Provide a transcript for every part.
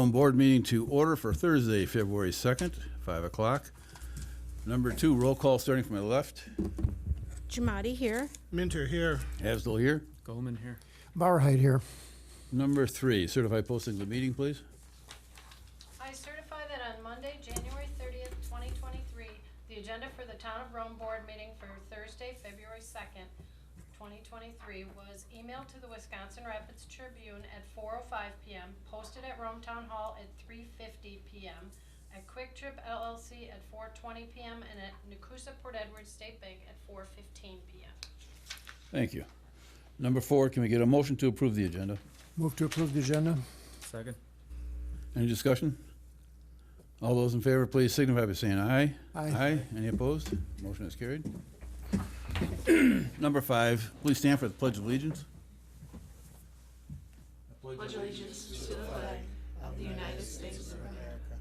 Rome Board meeting to order for Thursday, February 2nd, 5 o'clock. Number 2, roll call starting from my left. Jamadi here. Minter here. Asdell here. Goldman here. Barheit here. Number 3, certified posting of the meeting, please. I certify that on Monday, January 30th, 2023, the agenda for the Town of Rome Board meeting for Thursday, February 2nd, 2023 was emailed to the Wisconsin Rapids Tribune at 4:05 p.m., posted at Rome Town Hall at 3:50 p.m., at Quick Trip LLC at 4:20 p.m., and at Nakusa Port Edwards State Bank at 4:15 p.m. Thank you. Number 4, can we get a motion to approve the agenda? Move to approve the agenda. Second. Any discussion? All those in favor, please signify by saying aye. Aye. Any opposed? Motion is carried. Number 5, please stand for the Pledge of Allegiance. Pledge allegiance to the flag of the United States of America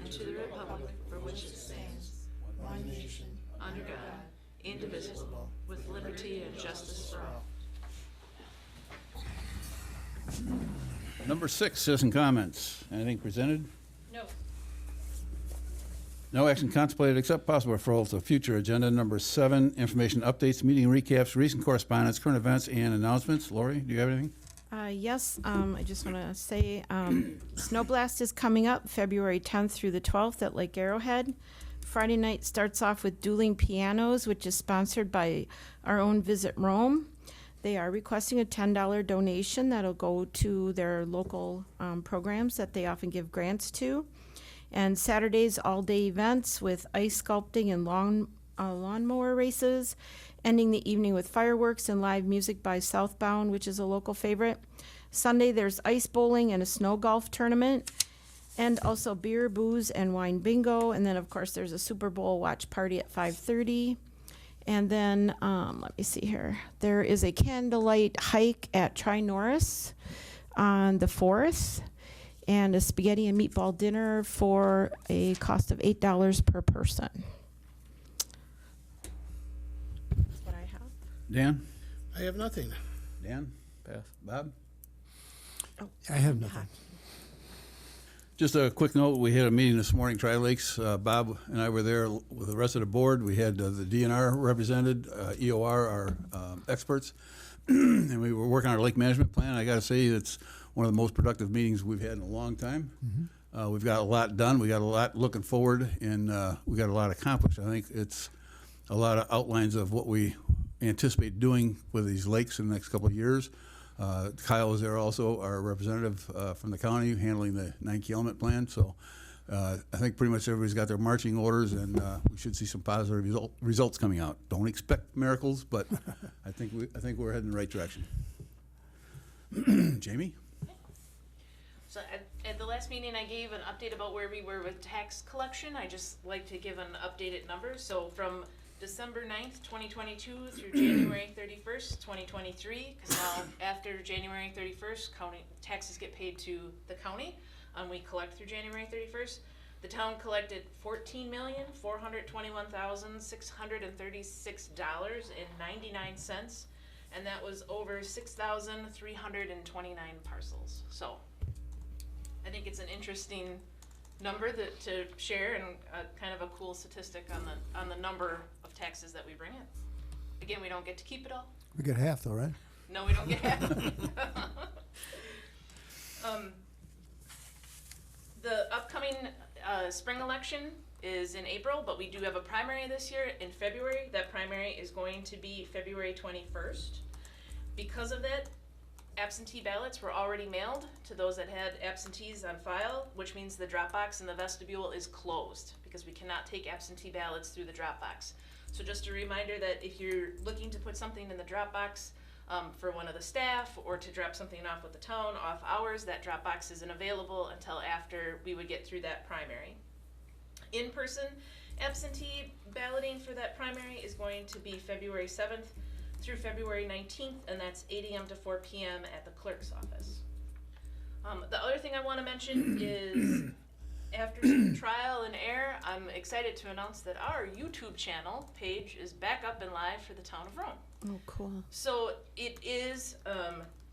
and to the republic for which it stands, one nation, under God, indivisible, with liberty and justice for all. Number 6, citizen comments. Anything presented? No. No action contemplated except possible referral to future agenda. Number 7, information updates, meeting recaps, recent correspondence, current events, and announcements. Lori, do you have anything? Yes, I just want to say Snow Blast is coming up February 10th through the 12th at Lake Arrowhead. Friday night starts off with Dueling Pianos, which is sponsored by our own Visit Rome. They are requesting a $10 donation that'll go to their local programs that they often give grants to. And Saturday's all-day events with ice sculpting and lawnmower races, ending the evening with fireworks and live music by Southbound, which is a local favorite. Sunday, there's ice bowling and a snow golf tournament, and also beer, booze, and wine bingo. And then, of course, there's a Super Bowl watch party at 5:30. And then, let me see here. There is a candlelight hike at Tri-Norris on the 4th, and a spaghetti and meatball dinner for a cost of $8 per person. That's what I have. Dan? I have nothing. Dan? Pass. Bob? I have nothing. Just a quick note, we had a meeting this morning, Tri-Lakes. Bob and I were there with the rest of the board. We had the DNR represented, EOR, our experts, and we were working on our lake management plan. I got to say, it's one of the most productive meetings we've had in a long time. We've got a lot done. We got a lot looking forward, and we got a lot accomplished. I think it's a lot of outlines of what we anticipate doing with these lakes in the next couple of years. Kyle was there also, our representative from the county, handling the 9-key element plan. So I think pretty much everybody's got their marching orders, and we should see some positive results coming out. Don't expect miracles, but I think we're heading in the right direction. Jamie? So at the last meeting, I gave an update about where we were with tax collection. I just like to give an updated number. So from December 9th, 2022 through January 31st, 2023, because now after January 31st, county taxes get paid to the county, and we collect through January 31st. The town collected $14,421,636.99, and that was over 6,329 parcels. So I think it's an interesting number to share, and kind of a cool statistic on the number of taxes that we bring in. Again, we don't get to keep it all. We get half though, right? No, we don't get half. The upcoming spring election is in April, but we do have a primary this year in February. That primary is going to be February 21st. Because of that, absentee ballots were already mailed to those that had absentees on file, which means the drop box in the vestibule is closed because we cannot take absentee ballots through the drop box. So just a reminder that if you're looking to put something in the drop box for one of the staff, or to drop something off with the town off hours, that drop box isn't available until after we would get through that primary. In-person absentee balloting for that primary is going to be February 7th through February 19th, and that's 8 a.m. to 4 p.m. at the clerk's office. The other thing I want to mention is, after some trial and error, I'm excited to announce that our YouTube channel page is back up and live for the Town of Rome. Oh, cool. So it is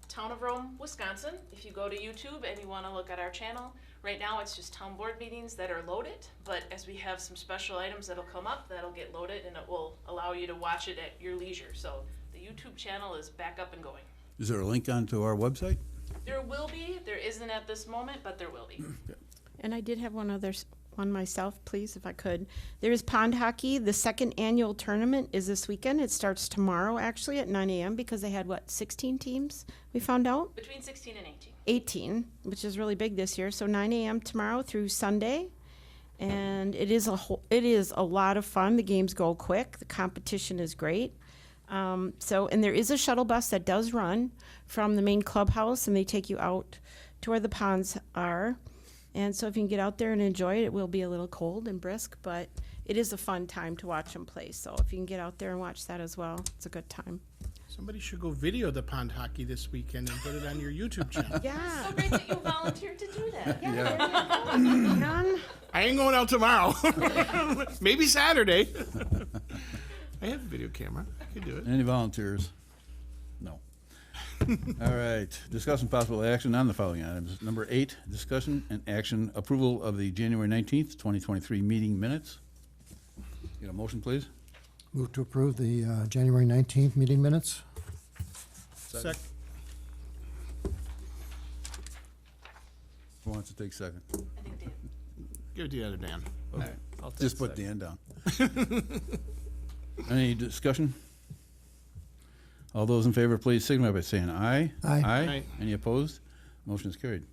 Town of Rome, Wisconsin. If you go to YouTube and you want to look at our channel, Right now, it's just town board meetings that are loaded, but as we have some special items that'll come up, that'll get loaded and it will allow you to watch it at your leisure. So the YouTube channel is back up and going. Is there a link onto our website? There will be, there isn't at this moment, but there will be. And I did have one myself, please, if I could. There is pond hockey. The second annual tournament is this weekend. It starts tomorrow, actually, at 9 a.m. because they had, 16 teams, we found out? Between 16 and 18. 18, which is really big this year. So 9 a.m. tomorrow through Sunday. And it is a lot of fun. The games go quick. The competition is great. And there is a shuttle bus that does run from the main clubhouse, and they take you out to where the ponds are. And so if you can get out there and enjoy it, it will be a little cold and brisk, but it is a fun time to watch them play. So if you can get out there and watch that as well, it's a good time. Somebody should go video the pond hockey this weekend and put it on your YouTube channel. Yeah. So great that you volunteered to do that. None? I ain't going out tomorrow. Maybe Saturday. I have a video camera. I could do it. Any volunteers? No. All right, discussion possible action on the following items. Number 8, discussion and action approval of the January 19th, 2023 meeting minutes. Get a motion, please? Move to approve the January 19th meeting minutes. Sec. Who wants to take second? I think Dan. Give it to the other Dan. Okay, I'll take just put second. Dan down. Any discussion? All those in favor, please signify by saying aye. Aye. Aye. Any opposed? Motion is carried.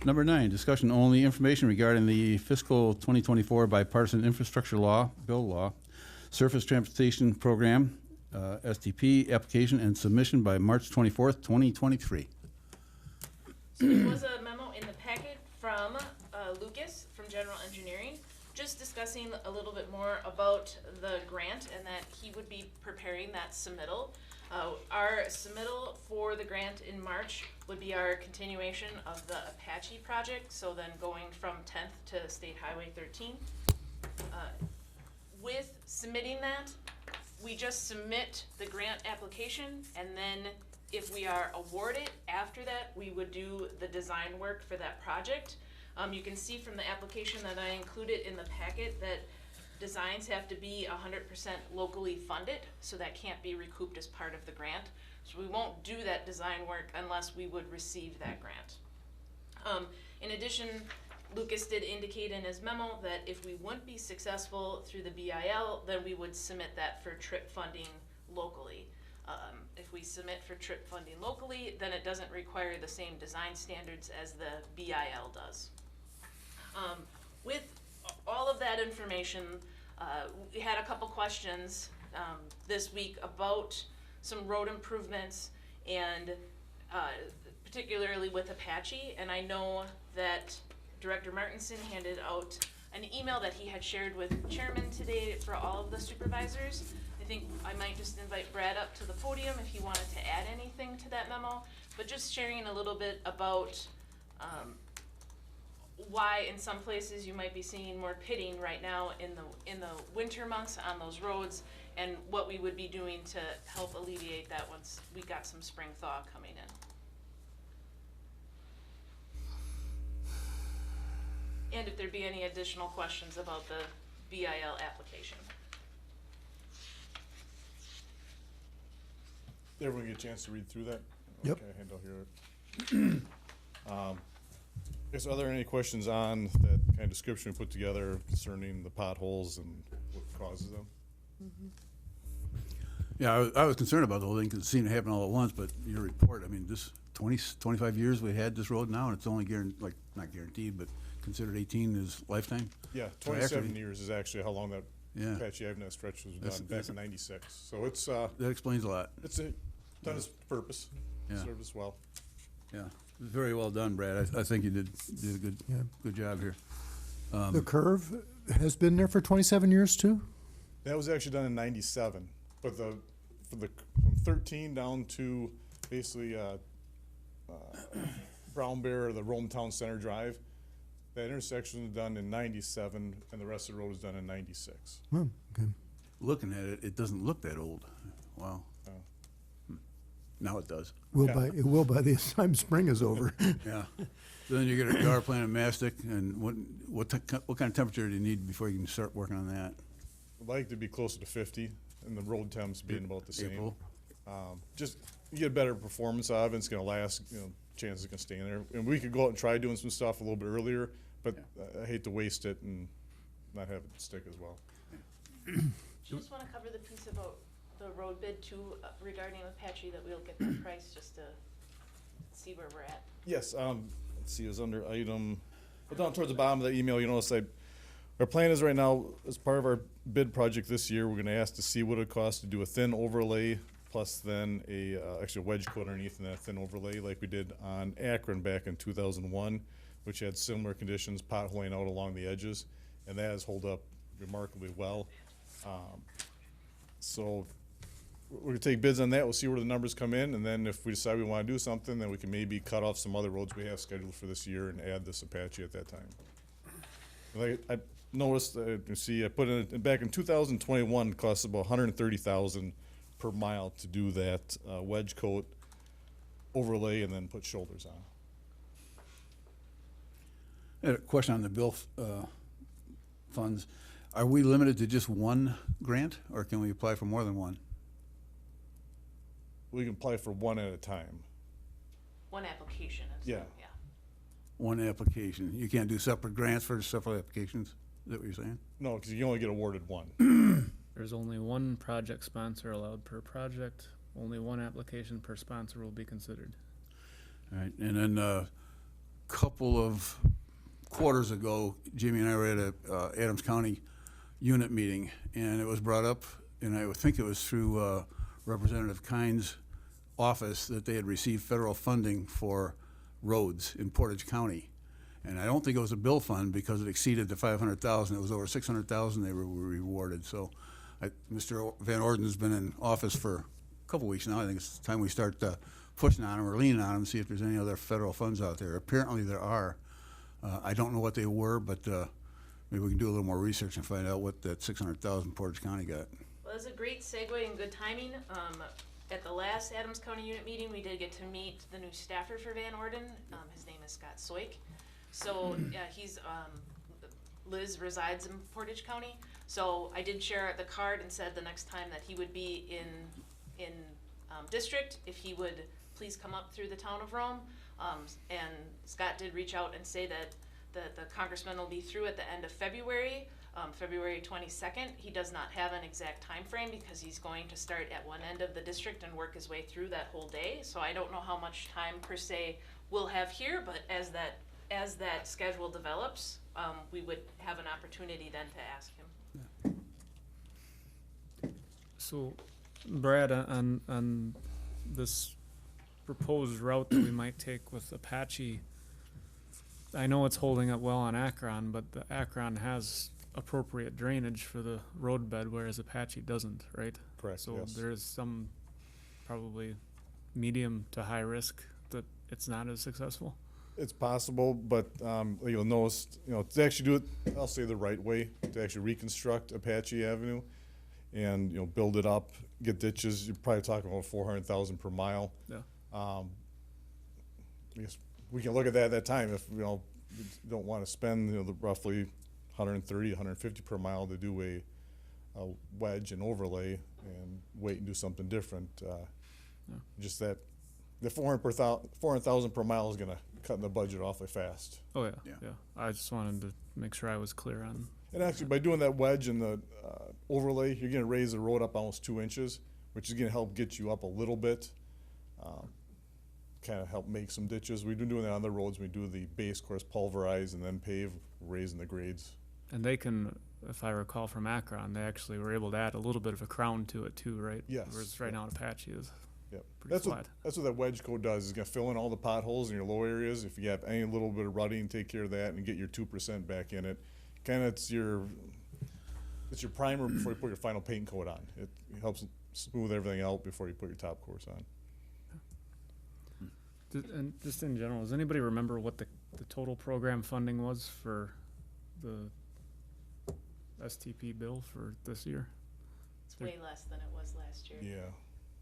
Number 9, discussion only, information regarding the fiscal 2024 bipartisan infrastructure bill law, surface transportation program, STP application and submission by March 24th, 2023. So there was a memo in the packet from Lucas from General Engineering, just discussing a little bit more about the grant and that he would be preparing that submittal. Our submittal for the grant in March would be our continuation of the Apache project, so then going from 10th to State Highway 13. With submitting that, we just submit the grant application, and then if we are awarded after that, we would do the design work for that project. You can see from the application that I included in the packet that designs have to be 100% locally funded, so that can't be recouped as part of the grant. So we won't do that design work unless we would receive that grant. In addition, Lucas did indicate in his memo that if we wouldn't be successful through the BIL, then we would submit that for TRIP funding locally. If we submit for TRIP funding locally, then it doesn't require the same design standards as the BIL does. With all of that information, we had a couple questions this week about some road improvements and particularly with Apache, and I know that Director Martinson handed out an email that he had shared with Chairman today for all of the supervisors. I think I might just invite Brad up to the podium if he wanted to add anything to that memo, but just sharing a little bit about why in some places you might be seeing more pitting right now in the winter months on those roads, and what we would be doing to help alleviate that once we got some spring thaw coming in. And if there'd be any additional questions about the BIL application. Everyone get a chance to read through that? Yep. Okay, handout here. Are there any questions on that kind of description we put together concerning the potholes and what causes them? Yeah, I was concerned about the whole thing because it seemed to happen all at once, but your report, I mean, this 25 years we had this road now, and it's only not guaranteed, but considered 18 is lifetime. Yeah, So 27 actually- years is actually how long that Yeah. Apache Avenue stretch was That's- done, back that's- in 96. So it's That explains a lot. done its purpose, Yeah. served us well. Yeah, very well done, Brad. I think you did a Yeah. good job here. The curve has been there for 27 years too? That was actually done in 97, but from 13 down to basically Brown Bear, the Rome Town Center Drive, that intersection was done in 97, and the rest of the road was done in 96. Oh, okay. Looking at it, it doesn't look that old. Wow. Now it does. It will by the time spring is over. Yeah. So then you get a power plant in Mastic, and what kind of temperature do you need before you can start working on that? I'd like to be closer to 50, and the road temps being about the same. April? Just you get better performance out of it. It's going to last. Chances it can stay in there. And we could go out and try doing some stuff a little bit earlier, but I hate to waste it and not have it stick as well. Do you just wanna cover the piece about the road bid too, regarding Apache, that we'll get the price, just to see where we're at? Yes. Let's see. It was under item. But down towards the bottom of the email, you notice our plan is right now, as part of our bid project this year, we're going to ask to see what it costs to do a thin overlay plus then actually a wedge coat underneath and then a thin overlay like we did on Akron back in 2001, which had similar conditions, potholing out along the edges, and that has held up remarkably well. So we're gonna take bids on that. We'll see where the numbers come in, and then if we decide we want to do something, then we can maybe cut off some other roads we have scheduled for this year and add this Apache at that time. Like I noticed, you see, I put in back in 2021, it cost about $130,000 per mile to do that wedge coat overlay and then put shoulders on. I had a question on the bill funds. Are we limited to just one grant, or can we apply for more than one? We can apply for one at a time. One application, Yeah. yeah. One application. You can't do separate grants for separate applications? Is that what you're saying? No, because you only get awarded one. There's only one project sponsor allowed per project. Only one application per sponsor will be considered. All right, and then a couple of quarters ago, Jimmy and I were at a Adams County unit meeting, and it was brought up, and I would think it was through Representative Kynes' office, that they had received federal funding for roads in Portage County. And I don't think it was a bill fund because it exceeded the 500,000. It was over 600,000 they were rewarded. So Mr. Van Orden's been in office for a couple weeks now. I think it's time we start pushing on him or leaning on him, see if there's any other federal funds out there. Apparently there are. I don't know what they were, but maybe we can do a little more research and find out what that 600,000 Portage County got. Well, that's a great segue and good timing. At the last Adams County unit meeting, we did get to meet the new staffer for Van Orden. His name is Scott Soik. So he's Liz resides in Portage County. So I did share the card and said the next time that he would be in district, if he would please come up through the town of Rome. And Scott did reach out and say that the congressman will be through at the end of February. February 22nd. He does not have an exact time frame because he's going to start at one end of the district and work his way through that whole day. So I don't know how much time per se we'll have here, but as that schedule develops, we would have an opportunity then to ask him. So, Brad, on this proposed route that we might take with Apache, I know it's holding up well on Akron, but the Akron has appropriate drainage for the road bed, whereas Apache doesn't, right? Correct, So yes. there is some probably medium to high risk that it's not as successful. It's possible, but you'll notice, to actually do it, I'll say the right way, to actually reconstruct Apache Avenue and, build it up, get ditches, you're probably talking about 400,000 per mile. Yeah. I guess we can look at that at that time if, we don't want to spend, the roughly 130, 150 per mile to do a wedge and overlay and wait and do something different. Just that the 400,000 per mile is going to cut the budget awfully fast. Oh yeah, Yeah. yeah. I just wanted to make sure I was clear on. And actually, by doing that wedge and the overlay, you're going to raise the road up almost 2 inches, which is going to help get you up a little bit, kind of help make some ditches. We've been doing that on the roads. We do the base course pulverize and then pave, raising the grades. And they can, if I recall from Akron, they actually were able to add a little bit of a crown to it too, right? Yes. Whereas right now Apache is. Yep. Pretty That's flat. what that wedge coat does. Is going to fill in all the potholes in your low areas. If you have any little bit of rutting, take care of that and get your 2% back in it. Kind of it's your primer before you put your final paint coat on. It helps smooth everything out before you put your top course on. And just in general, does anybody remember what the total program funding was for the STP bill for this year? It's way less than it was last year. Yeah.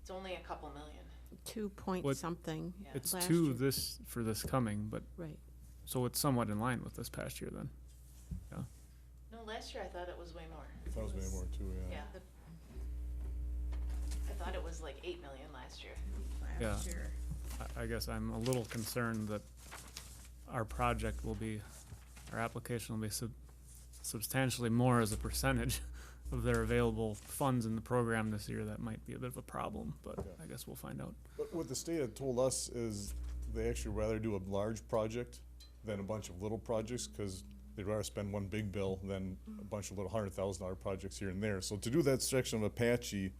It's only a couple million. 2 point What- something It's last two year. this, for this coming, but, Right. so it's somewhat in line with this past year then. No, last year I thought it was way more. I thought it was maybe more too, yeah. Yeah. I thought it was like 8 million last year. Yeah. I guess I'm a little concerned that our project will be, our application will be substantially more as a percentage of their available funds in the program this year. That might be a bit of a problem, but Yeah. I guess we'll find out. But what the state had told us is they actually rather do a large project than a bunch of little projects, cause they'd rather spend one big bill than a bunch of little $100,000 projects here and there. So to do that section of Apache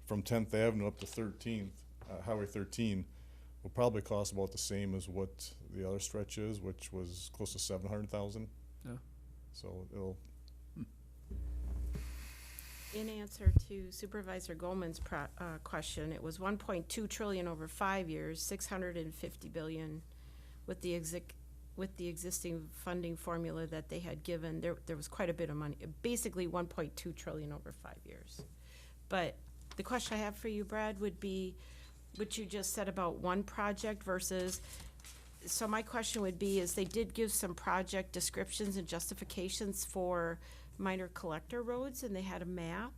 from 10th Avenue up to 13th, Highway 13, will probably cost about the same as what the other stretch is, which was close to 700,000. Yeah. So it'll, In answer to Supervisor Goldman's question, it was 1.2 trillion over 5 years, 650 billion with the existing funding formula that they had given. There was quite a bit of money, basically 1.2 trillion over 5 years. But the question I have for you, Brad, would be what you just said about one project versus, so my question would be, is they did give some project descriptions and justifications for minor collector roads, and they had a map.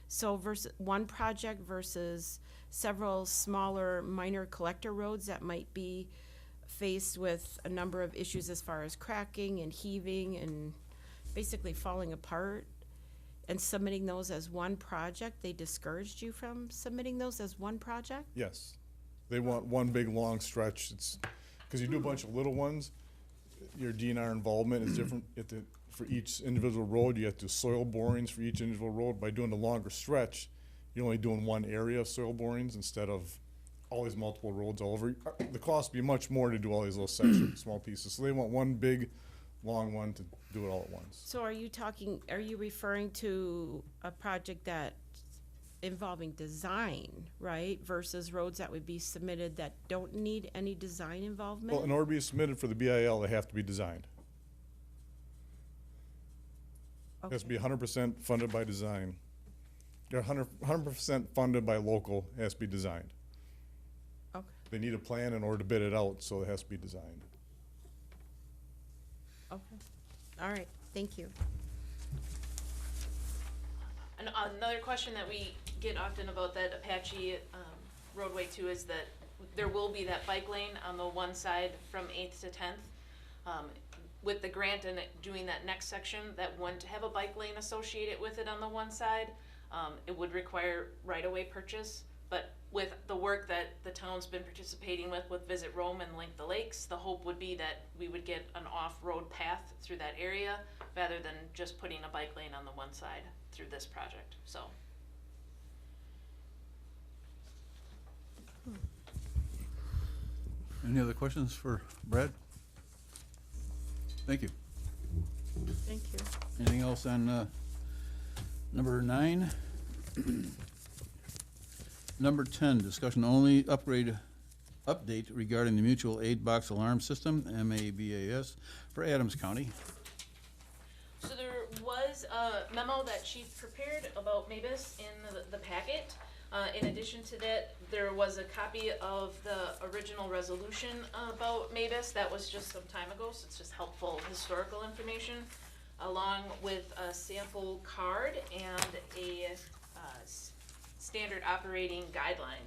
So versus one project versus several smaller minor collector roads that might be faced with a number of issues as far as cracking and heaving and basically falling apart, and submitting those as one project, they discouraged you from submitting those as one project? yes. They want one big long stretch. It's, cause you do a bunch of little ones, your DNR involvement is different. For each individual road, you have to do soil borings for each individual road. By doing the longer stretch, you're only doing one area of soil borings instead of all these multiple roads all over. The cost would be much more to do all these little sections, small pieces. So they want one big, long one to do it all at once. So are you referring to a project that involving design, right, versus roads that would be submitted that don't need any design involvement? Well, in order to be submitted for the BIL, they have to be designed. It has to be Okay. 100% funded by design. They're 100% funded by local, it has to be designed. Okay. They need a plan in order to bid it out, so it has to be designed. Okay, all right, thank you. And another question that we get often about that Apache roadway too is that there will be that bike lane on the one side from 8th to 10th. With the grant and doing that next section that wouldn't have a bike lane associated with it on the one side, it would require right-of-way purchase. But with the work that the town's been participating with Visit Rome and Link the Lakes, the hope would be that we would get an off-road path through that area rather than just putting a bike lane on the one side through this project, so. Any other questions for Brad? Thank you. Thank you. Anything else on number 9? Number 10, discussion only, update regarding the mutual aid box alarm system, MABAS, for Adams County. So there was a memo that Chief prepared about MABUS in the packet. In addition to that, there was a copy of the original resolution about MABUS that was just some time ago, so it's just helpful historical information, along with a sample card and a standard operating guideline.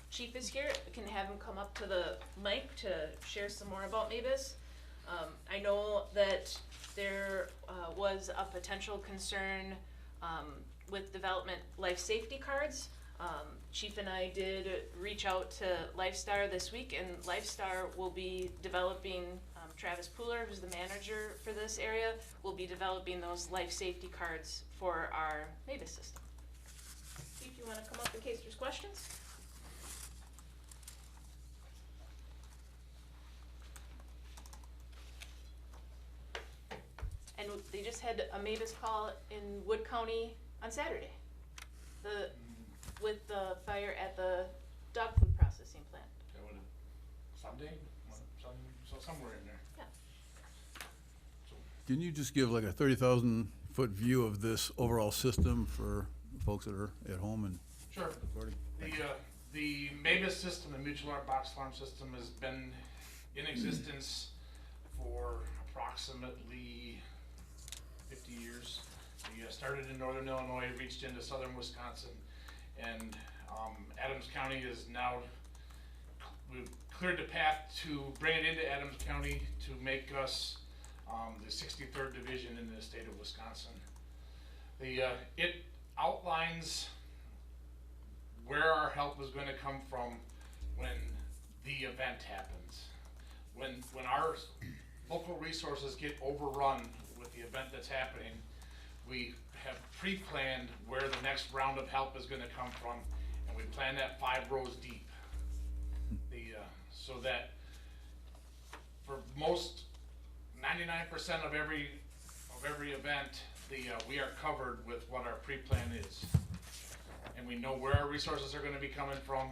Chief is here, I can have him come up to the mic to share some more about MABUS. I know that there was a potential concern with development life safety cards. Chief and I did reach out to Lifestar this week, and Lifestar will be developing, Travis Pooler, who's the manager for this area, will be developing those life safety cards for our MABUS system. Chief, you wanna come up in case there's questions? And they just had a MABUS call in Wood County on Saturday. With the fire at the dog food processing plant. Sunday, somewhere in there. Can you just give like a 30,000-foot view of this overall system for folks that are at home and Sure. recording? The MABUS system, the Mutual Alarm Box Alarm System, has been in existence for approximately 50 years. We started in northern Illinois, reached into southern Wisconsin, and Adams County is now, we've cleared the path to bring it into Adams County to make us the 63rd division in the state of Wisconsin. It outlines where our help is going to come from when the event happens. When our local resources get overrun with the event that's happening, we have pre-planned where the next round of help is going to come from, and we plan that 5 rows deep. So that for most 99% of every event, we are covered with what our pre-plan is. And we know where our resources are gonna be coming from,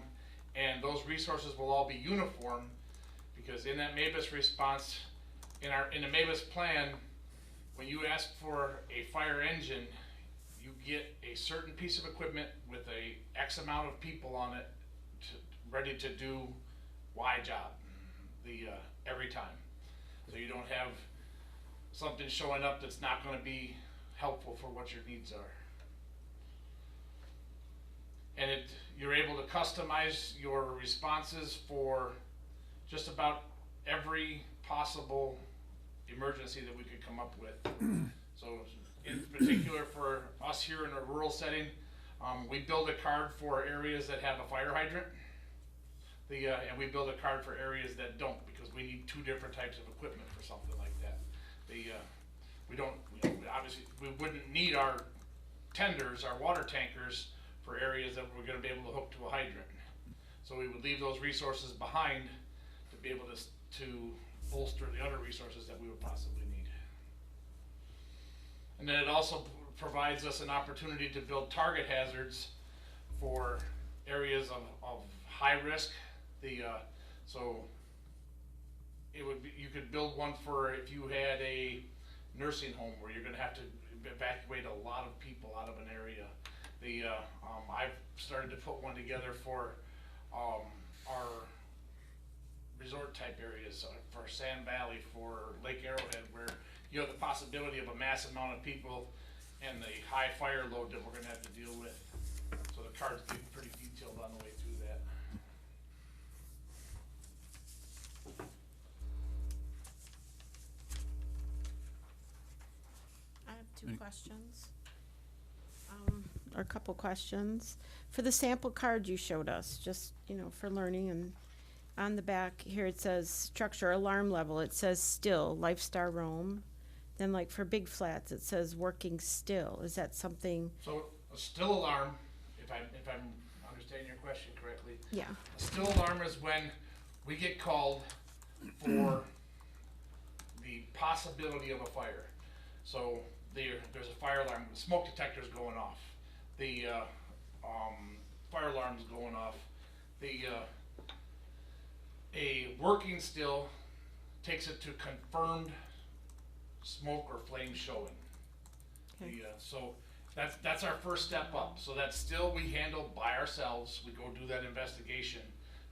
and those resources will all be uniform, because in that MABUS response, in the MABUS plan, when you ask for a fire engine, you get a certain piece of equipment with a X amount of people on it ready to do Y job, every time. So you don't have something showing up that's not gonna be helpful for what your needs are. And you're able to customize your responses for just about every possible emergency that we could come up with. So in particular for us here in a rural setting, we build a card for areas that have a fire hydrant. And we build a card for areas that don't, because we need 2 different types of equipment for something like that. We don't, obviously, we wouldn't need our tenders, our water tankers, for areas that we're gonna be able to hook to a hydrant. So we would leave those resources behind to be able to bolster the other resources that we would possibly need. And then it also provides us an opportunity to build target hazards for areas of high risk. So it would be, you could build one for if you had a nursing home where you're gonna have to evacuate a lot of people out of an area. I've started to put one together for our resort type areas, for Sand Valley, for Lake Arrowhead, where you have the possibility of a mass amount of people and the high fire load that we're gonna have to deal with. So the card's pretty detailed on the way through that. I have 2 questions. Or a couple questions. For the sample card you showed us, just, for learning, and on the back here it says structure alarm level, it says still, Lifestar Roam. Then like for Big Flats, it says working still. Is that something? So a still alarm, if I'm understanding your question correctly, Yeah. a still alarm is when we get called for the possibility of a fire. So there's a fire alarm, the smoke detector's going off, the fire alarm's going off. A working still takes it to confirmed smoke or flame showing. Okay. So that's our first step up. So that still we handle by ourselves. We go do that investigation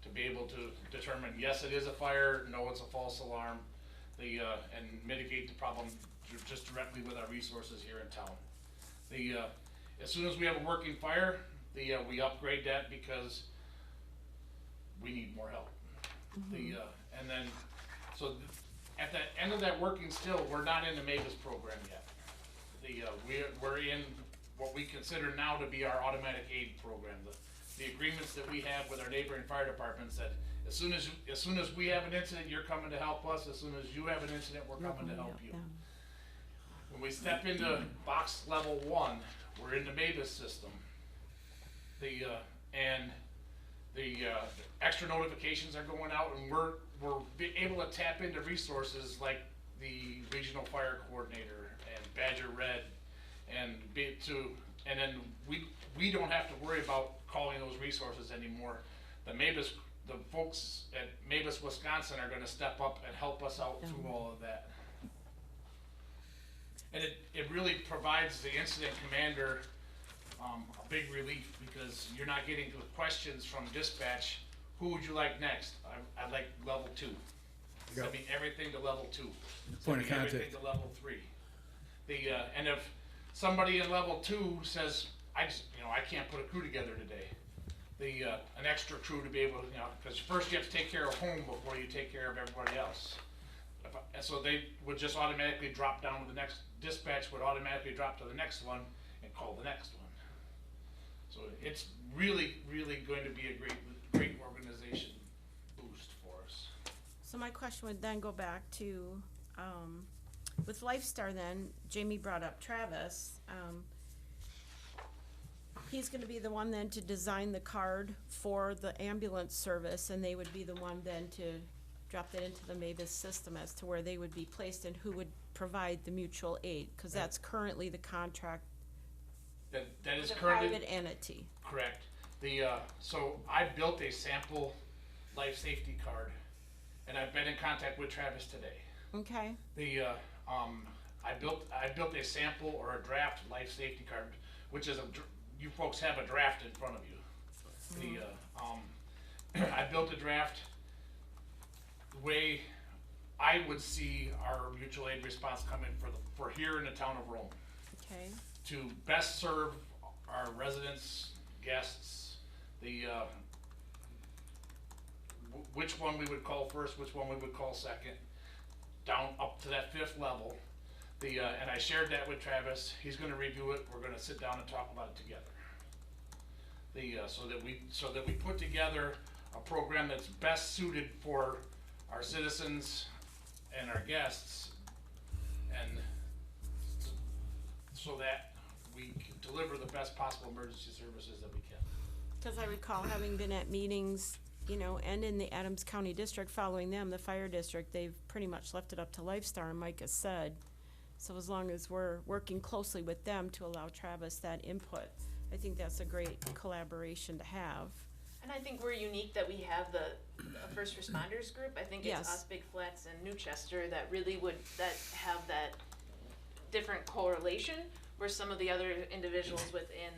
to be able to determine, yes, it is a fire, no, it's a false alarm, and mitigate the problem just directly with our resources here in town. As soon as we have a working fire, we upgrade that because we need more help. And then, at the end of that working still, we're not in the MABUS program yet. We're in what we consider now to be our automatic aid program. The agreements that we have with our neighboring fire departments that as soon as we have an incident, you're coming to help us. As soon as you have an incident, we're coming to help you. When we step into box level 1, we're in the MABUS system. And the extra notifications are going out, and we're able to tap into resources like the regional fire coordinator and Badger Red, and then we don't have to worry about calling those resources anymore. The folks at MABUS Wisconsin are gonna step up and help us out through all of that. And it really provides the incident commander a big relief because you're not getting the questions from dispatch, who would you like next? I'd like level 2. Send me everything to level 2. Point of Send me everything contact. to level 3. And if somebody in level 2 says, I can't put a crew together today, an extra crew to be able to, because first you have to take care of home before you take care of everybody else. And so they would just automatically drop down to the next, dispatch would automatically drop to the next one and call the next one. So it's really, really going to be a great organization boost for us. So my question would then go back to, with Lifestar then, Jamie brought up Travis. He's gonna be the one then to design the card for the ambulance service, and they would be the one then to drop that into the Mavis system as to where they would be placed and who would provide the mutual aid, cause that's currently the contract That is with a currently private entity. correct. So I built a sample life safety card, and I've been in contact with Travis today. Okay, I built a sample or a draft life safety card, which is you folks have a draft in front of you. I built a draft the way I would see our mutual aid response coming for here in the town of Rome, okay, to best serve our residents, guests, which one we would call first, which one we would call second, down up to that 5th level. And I shared that with Travis. He's gonna review it. We're gonna sit down and talk about it together. So that we put together a program that's best suited for our citizens and our guests, and so that we can deliver the best possible emergency services that we can. cause I recall having been at meetings, and in the Adams County District following them, the fire district, they've pretty much left it up to Lifestar, and Mike has said. So as long as we're working closely with them to allow Travis that input, I think that's a great collaboration to have. And I think we're unique that we have the first responders group. I think it's Yes. us, Big Flats, and Newchester that really that have that different correlation, where some of the other individuals within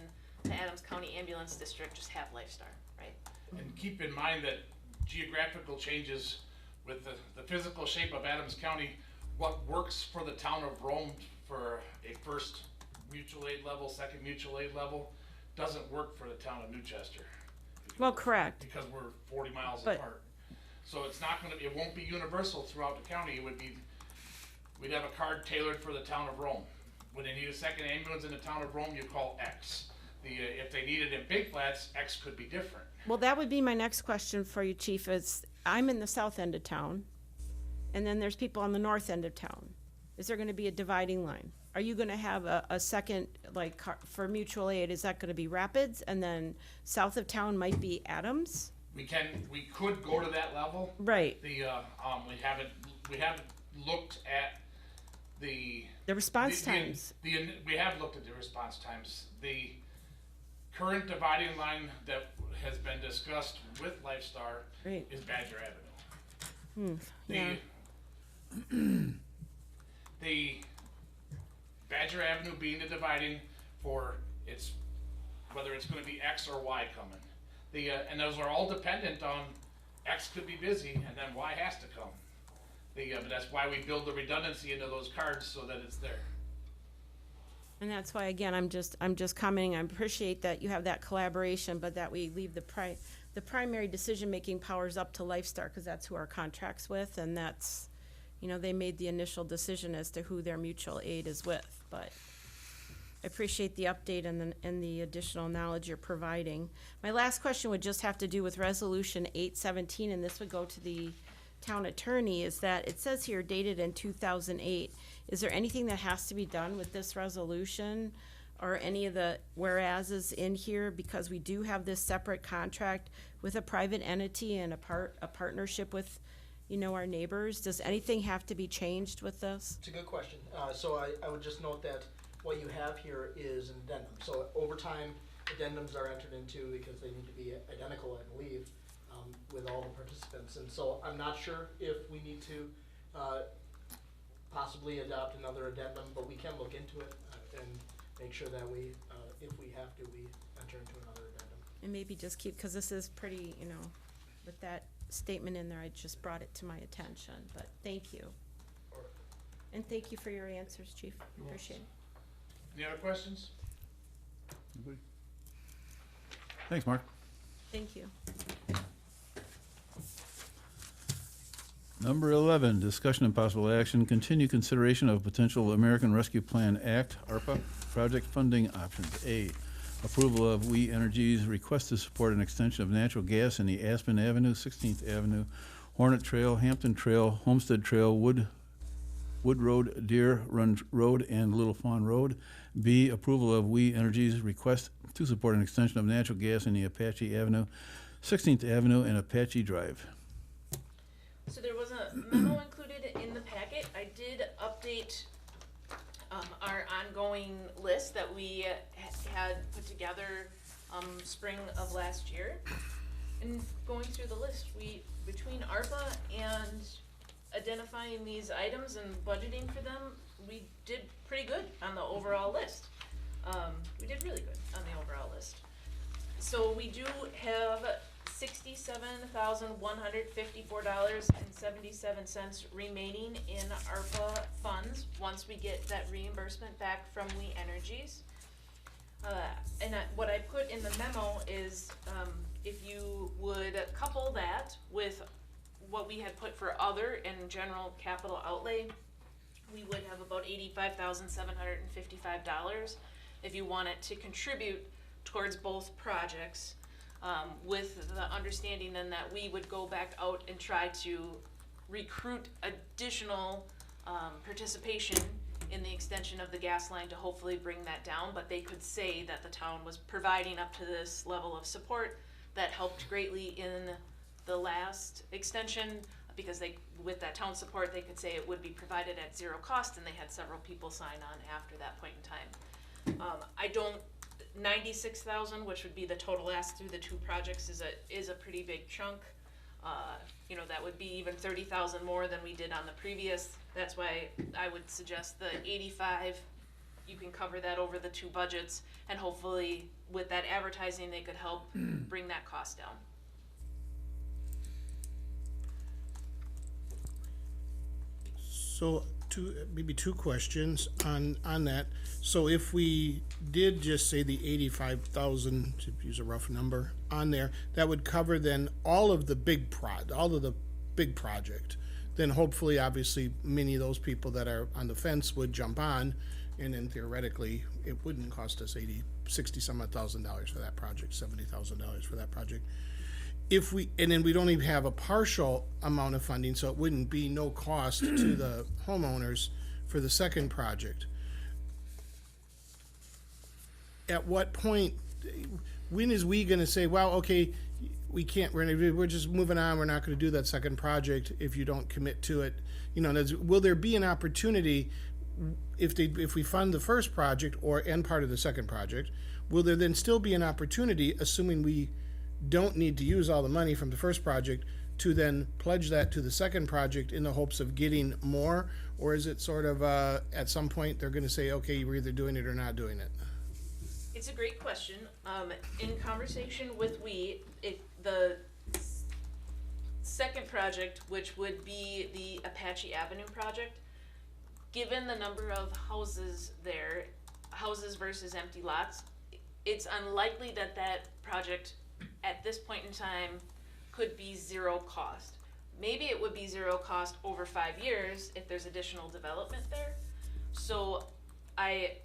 the Adams County Ambulance District just have Lifestar, right? And keep in mind that geographical changes with the physical shape of Adams County, what works for the town of Rome for a first mutual aid level, second mutual aid level, doesn't work for the town of Newchester. Well, correct. Because we're 40 miles But- apart. So it won't be universal throughout the county. We'd have a card tailored for the town of Rome. When they need a second ambulance in the town of Rome, you call X. If they need it in Big Flats, X could be different. Well, that would be my next question for you, Chief, is I'm in the south end of town, and then there's people on the north end of town. Is there gonna be a dividing line? Are you gonna have a second, for mutual aid, is that gonna be Rapids, and then south of town might be Adams? We could go to that level. Right, We haven't looked at the response the- times. We have looked at the response times. The current dividing line that has been discussed with Lifestar Right. is Badger Avenue. Yeah. The Badger Avenue being the dividing for whether it's gonna be X or Y coming. And those are all dependent on X could be busy and then Y has to come. But that's why we build the redundancy into those cards so that it's there. And that's why, again, I'm just commenting, I appreciate that you have that collaboration, but that we leave the primary decision-making powers up to Lifestar, because that's who our contract's with, and that's, they made the initial decision as to who their mutual aid is with, but I appreciate the update and the additional knowledge you're providing. My last question would just have to do with Resolution 817, and this would go to the town attorney, is that it says here dated in 2008. Is there anything that has to be done with this resolution or any of the whereases in here? Because we do have this separate contract with a private entity and a partnership with, our neighbors. Does anything have to be changed with this? It's a good question. So I would just note that what you have here is an addendum. So over time, addendums are entered into because they need to be identical, I believe, with all the participants. And so I'm not sure if we need to possibly adopt another addendum, but we can look into it. And make sure that we, if we have to, we enter into another addendum. And maybe just keep, because this is pretty, with that statement in there, I just brought it to my attention, but thank you. And thank you for your answers, Chief. Appreciate it. Any other questions? Anybody? Thanks, Mark. Thank you. Number 11, discussion and possible action, continue consideration of potential American Rescue Plan Act, ARPA, project funding options. A, approval of We Energy's request to support an extension of natural gas in the Aspen Avenue, 16th Avenue, Hornet Trail, Hampton Trail, Homestead Trail, Wood Road, Deer Run Road, and Little Fawn Road. B, approval of We Energy's request to support an extension of natural gas in the Apache Avenue, 16th Avenue, and Apache Drive. So there was a memo included in the packet. I did update our ongoing list that we had put together spring of last year. And going through the list, between ARPA and identifying these items and budgeting for them, we did pretty good on the overall list. We did really good on the overall list. So we do have $67,154.77 remaining in ARPA funds once we get that reimbursement back from We Energies. What I put in the memo is if you would couple that with what we had put for other and general capital outlay, we would have about $85,755 if you wanted to contribute towards both projects. With the understanding then that we would go back out and try to recruit additional participation in the extension of the gas line to hopefully bring that down, but they could say that the town was providing up to this level of support that helped greatly in the last extension, because with that town support, they could say it would be provided at zero cost, and they had several people sign on after that point in time. 96,000, which would be the total ask through the two projects, is a pretty big chunk. That would be even 30,000 more than we did on the previous. That's why I would suggest the 85. You can cover that over the two budgets, and hopefully with that advertising, they could help bring that cost down. So maybe two questions on that. So if we did just say the 85,000, to use a rough number on there, that would cover then all of the big project. Then hopefully, obviously, many of those people that are on the fence would jump on, and then theoretically, it wouldn't cost us $60,000 for that project, $70,000 for that project. And then we don't even have a partial amount of funding, so it wouldn't be no cost to the homeowners for the second project. At what point, when is we gonna say, well, okay, we can't, we're just moving on, we're not gonna do that second project if you don't commit to it? Will there be an opportunity, if we fund the first project and part of the second project, will there then still be an opportunity, assuming we don't need to use all the money from the first project, to then pledge that to the second project in the hopes of getting more? Or is it sort of, at some point, they're gonna say, okay, you're either doing it or not doing it? It's a great question. In conversation with the second project, which would be the Apache Avenue project, given the number of houses there, houses versus empty lots, it's unlikely that project at this point in time could be zero cost. Maybe it would be zero cost over 5 years if there's additional development there. So I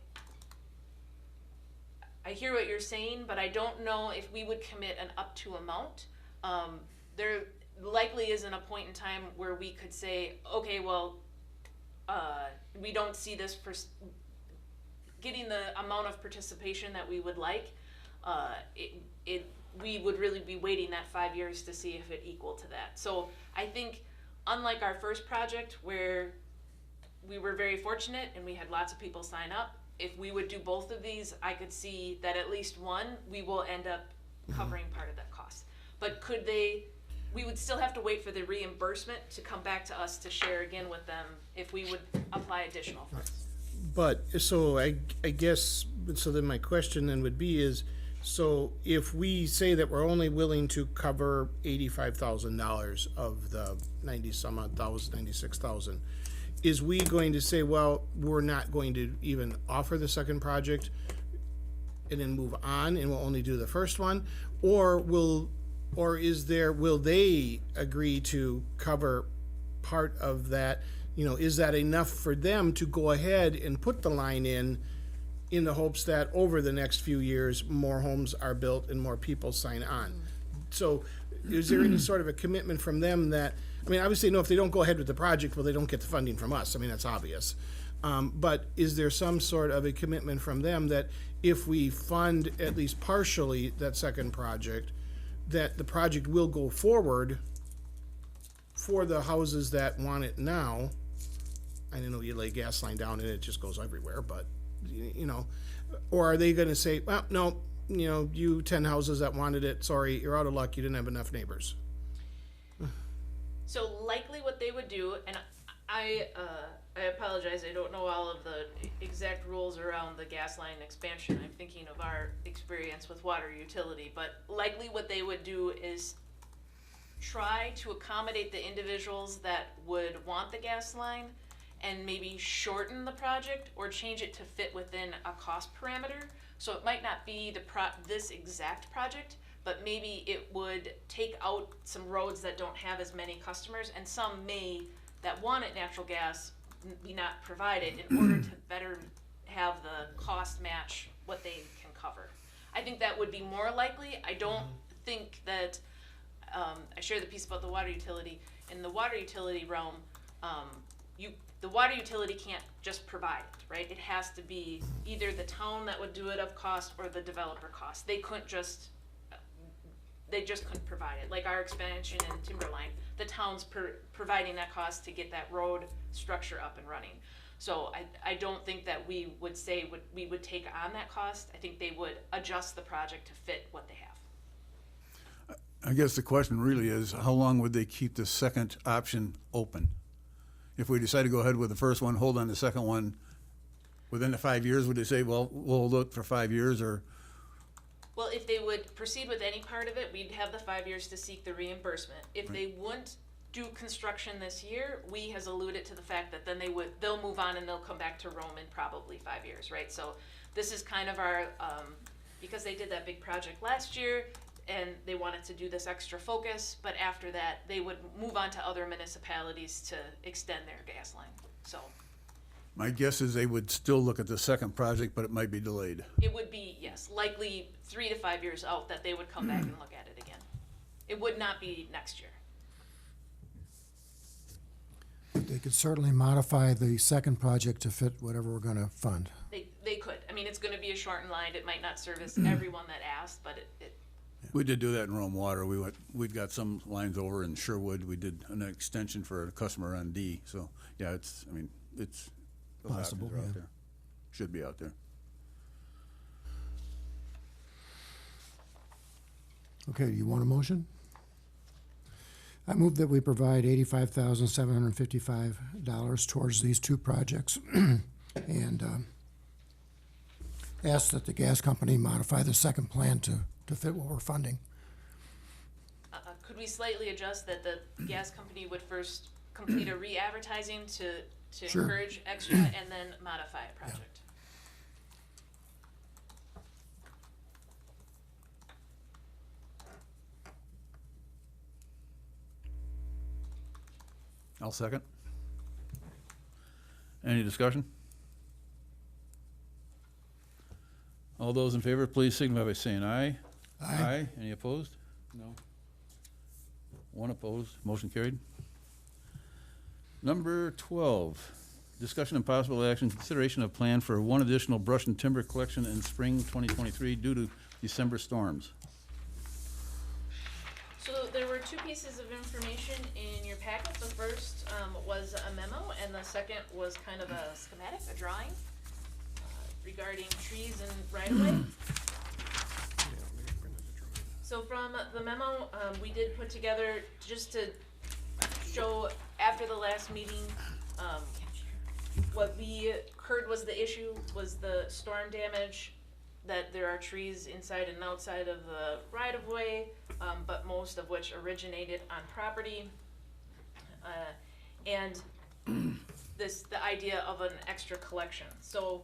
hear what you're saying, but I don't know if we would commit an up to amount. There likely isn't a point in time where we could say, okay, well, we don't see this for getting the amount of participation that we would like. We would really be waiting that 5 years to see if it equal to that. So I think, unlike our first project where we were very fortunate and we had lots of people sign up, if we would do both of these, I could see that at least one, we will end up covering part of that cost. But we would still have to wait for the reimbursement to come back to us to share again with them if we would apply additional funds. But, so I guess so then my question then would be is, so if we say that we're only willing to cover $85,000 of the 96,000, is we going to say, well, we're not going to even offer the second project and then move on and we'll only do the first one? Or will they agree to cover part of that? You know, is that enough for them to go ahead and put the line in the hopes that over the next few years, more homes are built and more people sign on? So is there any sort of a commitment from them that, I mean, obviously, no, if they don't go ahead with the project, well, they don't get the funding from us. I mean, that's obvious. But is there some sort of a commitment from them that if we fund at least partially that second project, that the project will go forward for the houses that want it now? I don't know, you lay a gas line down and it just goes everywhere, but, you know, or are they gonna say, well, no, you know, you 10 houses that wanted it, sorry, you're out of luck, you didn't have enough neighbors? So likely what they would do, and I apologize, I don't know all of the exact rules around the gas line expansion. I'm thinking of our experience with water utility, but likely what they would do is try to accommodate the individuals that would want the gas line and maybe shorten the project or change it to fit within a cost parameter. So it might not be this exact project, but maybe it would take out some roads that don't have as many customers, and some that wanted natural gas be not provided in order to better have the cost match what they can cover. I think that would be more likely. I don't think that, I share the piece about the water utility. In the water utility realm, the water utility can't just provide it, right? It has to be either the town that would do it of cost or the developer cost. They just couldn't provide it. Like our expansion in Timberline, the town's providing that cost to get that road structure up and running. So I don't think that we would say we would take on that cost. I think they would adjust the project to fit what they have. I guess the question really is, how long would they keep the second option open? If we decide to go ahead with the first one, hold on the second one, within the 5 years, would they say, well, we'll hold it for 5 years, or? Well, if they would proceed with any part of it, we'd have the 5 years to seek the reimbursement. If they wouldn't do construction this year, we has alluded to the fact that then they'll move on and they'll come back to Rome in probably 5 years, right? So this is kind of our, because they did that big project last year and they wanted to do this extra focus, but after that, they would move on to other municipalities to extend their gas line, so. My guess is they would still look at the second project, but it might be delayed. It would be, yes, likely 3 to 5 years out that they would come back and look at it again. It would not be next year. They could certainly modify the second project to fit whatever we're gonna fund. They could. I mean, it's gonna be a shortened line. It might not service everyone that asked, but it We did do that in Rome Water. We'd got some lines over in Sherwood. We did an extension for a customer on D. So, yeah, it's those Possible, options are yeah. out there. Should be out there. Okay, you want a motion? I move that we provide $85,755 towards these two projects and ask that the gas company modify the second plan to fit what we're funding. could we slightly adjust that the gas company would first complete a re-advertising to Sure. encourage extra and then modify a project? I'll second. Any discussion? All those in favor, please signify by saying aye. Aye. Any opposed? No. One opposed. Motion carried. Number 12, discussion and possible action, consideration of plan for one additional brush and timber collection in spring 2023 due to December storms. So there were two pieces of information in your packet. The first was a memo, and the second was kind of a schematic, a drawing regarding trees and right-of-way. So from the memo, we did put together just to show after the last meeting, what we heard was the issue was the storm damage, that there are trees inside and outside of the right-of-way, but most of which originated on property. And the idea of an extra collection. So,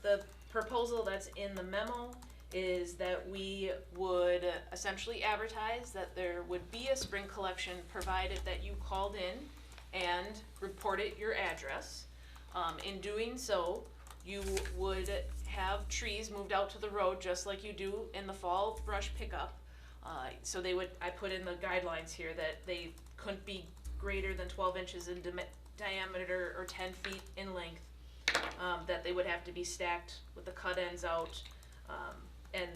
the proposal that's in the memo is that we would essentially advertise that there would be a spring collection provided that you called in and reported your address. In doing so, you would have trees moved out to the road just like you do in the fall brush pickup. So I put in the guidelines here that they couldn't be greater than 12 inches in diameter or 10 feet in length, that they would have to be stacked with the cut ends out, and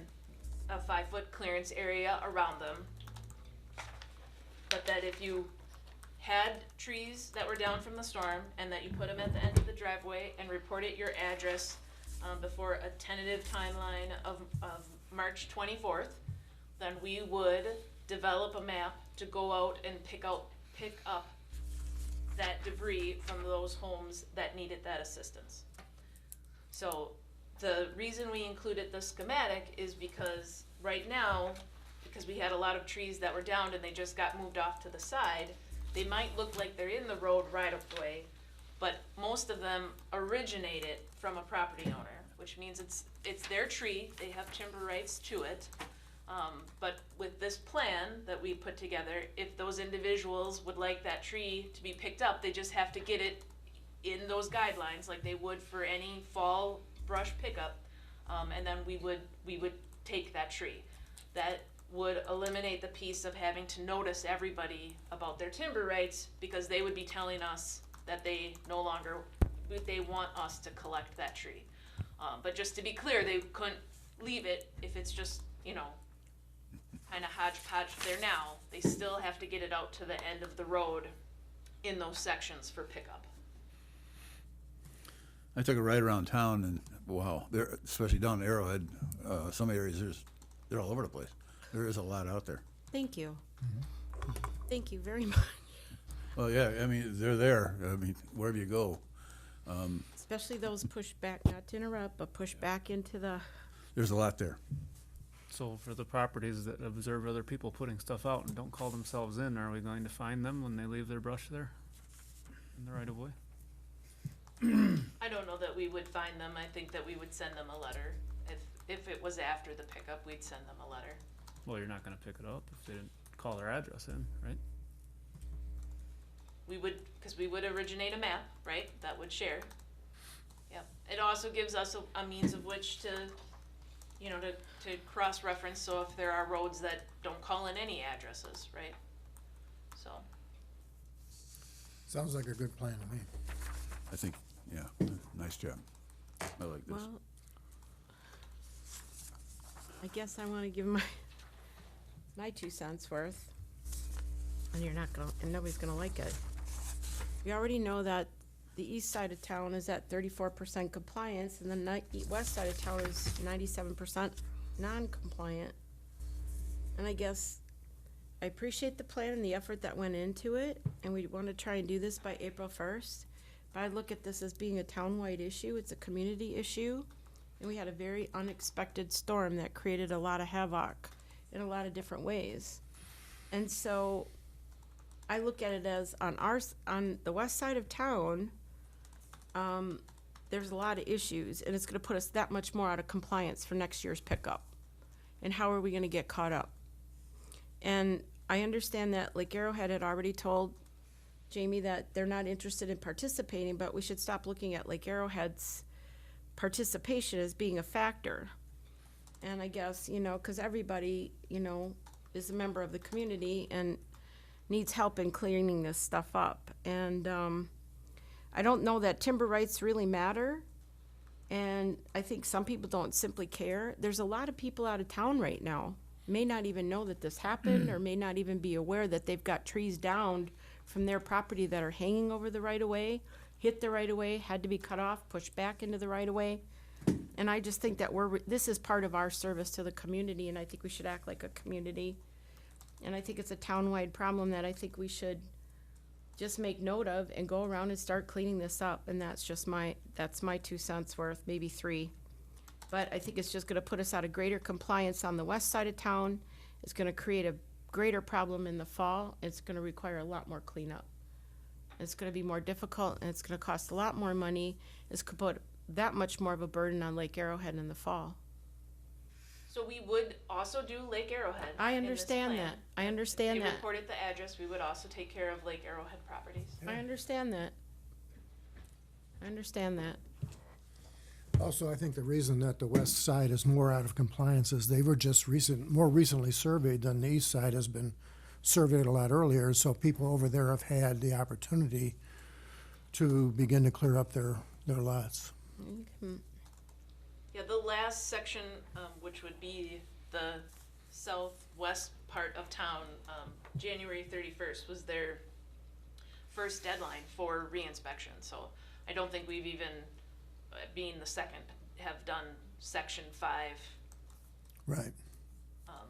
a 5-foot clearance area around them. But that if you had trees that were down from the storm and that you put them at the end of the driveway and reported your address before a tentative timeline of March 24th, then we would develop a map to go out and pick up that debris from those homes that needed that assistance. So the reason we included the schematic is because right now, because we had a lot of trees that were downed and they just got moved off to the side, they might look like they're in the road right of way, but most of them originated from a property owner, which means it's their tree, they have timber rights to it. But with this plan that we put together, if those individuals would like that tree to be picked up, they just have to get it in those guidelines like they would for any fall brush pickup, and then we would take that tree. That would eliminate the piece of having to notice everybody about their timber rights, because they would be telling us that they want us to collect that tree. But just to be clear, they couldn't leave it if it's just, kind of hodgepodge there now. They still have to get it out to the end of the road in those sections for pickup. I took a ride around town and wow, there, especially down in Arrowhead, some areas they're all over the place. There is a lot out there. Thank you. Thank you very much. Well, yeah, I mean, they're there. I mean, wherever you go. Especially those pushed back, not to interrupt, but pushed back into the, There's a lot there. So for the properties that observe other people putting stuff out and don't call themselves in, are we going to fine them when they leave their brush there in the right of way? I don't know that we would find them. I think that we would send them a letter. If it was after the pickup, we'd send them a letter. Well, you're not gonna pick it up if they didn't call their address in, right? We would, because we would originate a map, right, that would share. Yep. It also gives us a means of which to, to cross-reference, so if there are roads that don't call in any addresses, right? So, Sounds like a good plan to me. I think, yeah, nice job. I like this. well, I guess I want to give my 2 cents worth. And and nobody's gonna like it. We already know that the east side of town is at 34% compliance, and the west side of town is 97% non-compliant. And I guess I appreciate the plan and the effort that went into it, and we want to try and do this by April 1st. But I look at this as being a town-wide issue. It's a community issue, and we had a very unexpected storm that created a lot of havoc in a lot of different ways. And so I look at it as on the west side of town, there's a lot of issues, and it's gonna put us that much more out of compliance for next year's pickup. And how are we gonna get caught up? And I understand that Lake Arrowhead had already told Jamie that they're not interested in participating, but we should stop looking at Lake Arrowhead's participation as being a factor. And I guess, cause everybody, is a member of the community and needs help in cleaning this stuff up. And, I don't know that timber rights really matter. And I think some people don't simply care. There's a lot of people out of town right now, may not even know that this happened or may not even be aware that they've got trees downed from their property that are hanging over the right of way, hit the right of way, had to be cut off, pushed back into the right of way. And I just think that this is part of our service to the community, and I think we should act like a community. And I think it's a town-wide problem that I think we should just make note of and go around and start cleaning this up. And that's just that's my 2 cents worth, maybe 3. But I think it's just gonna put us out of greater compliance on the west side of town. It's gonna create a greater problem in the fall. It's gonna require a lot more cleanup. It's gonna be more difficult, and it's gonna cost a lot more money. It's gonna put that much more of a burden on Lake Arrowhead in the fall. So we would also do Lake Arrowhead. I in this understand plan. that. I understand They that. reported the address, we would also take care of Lake Arrowhead properties. I understand that. I understand that. Also, I think the reason that the west side is more out of compliance is they were just more recently surveyed than the east side has been surveyed a lot earlier, so people over there have had the opportunity to begin to clear up their lots. Yeah, the last section, which would be the southwest part of town, January 31st was their first deadline for reinspection. So I don't think we've even, being the second, have done section 5 Right.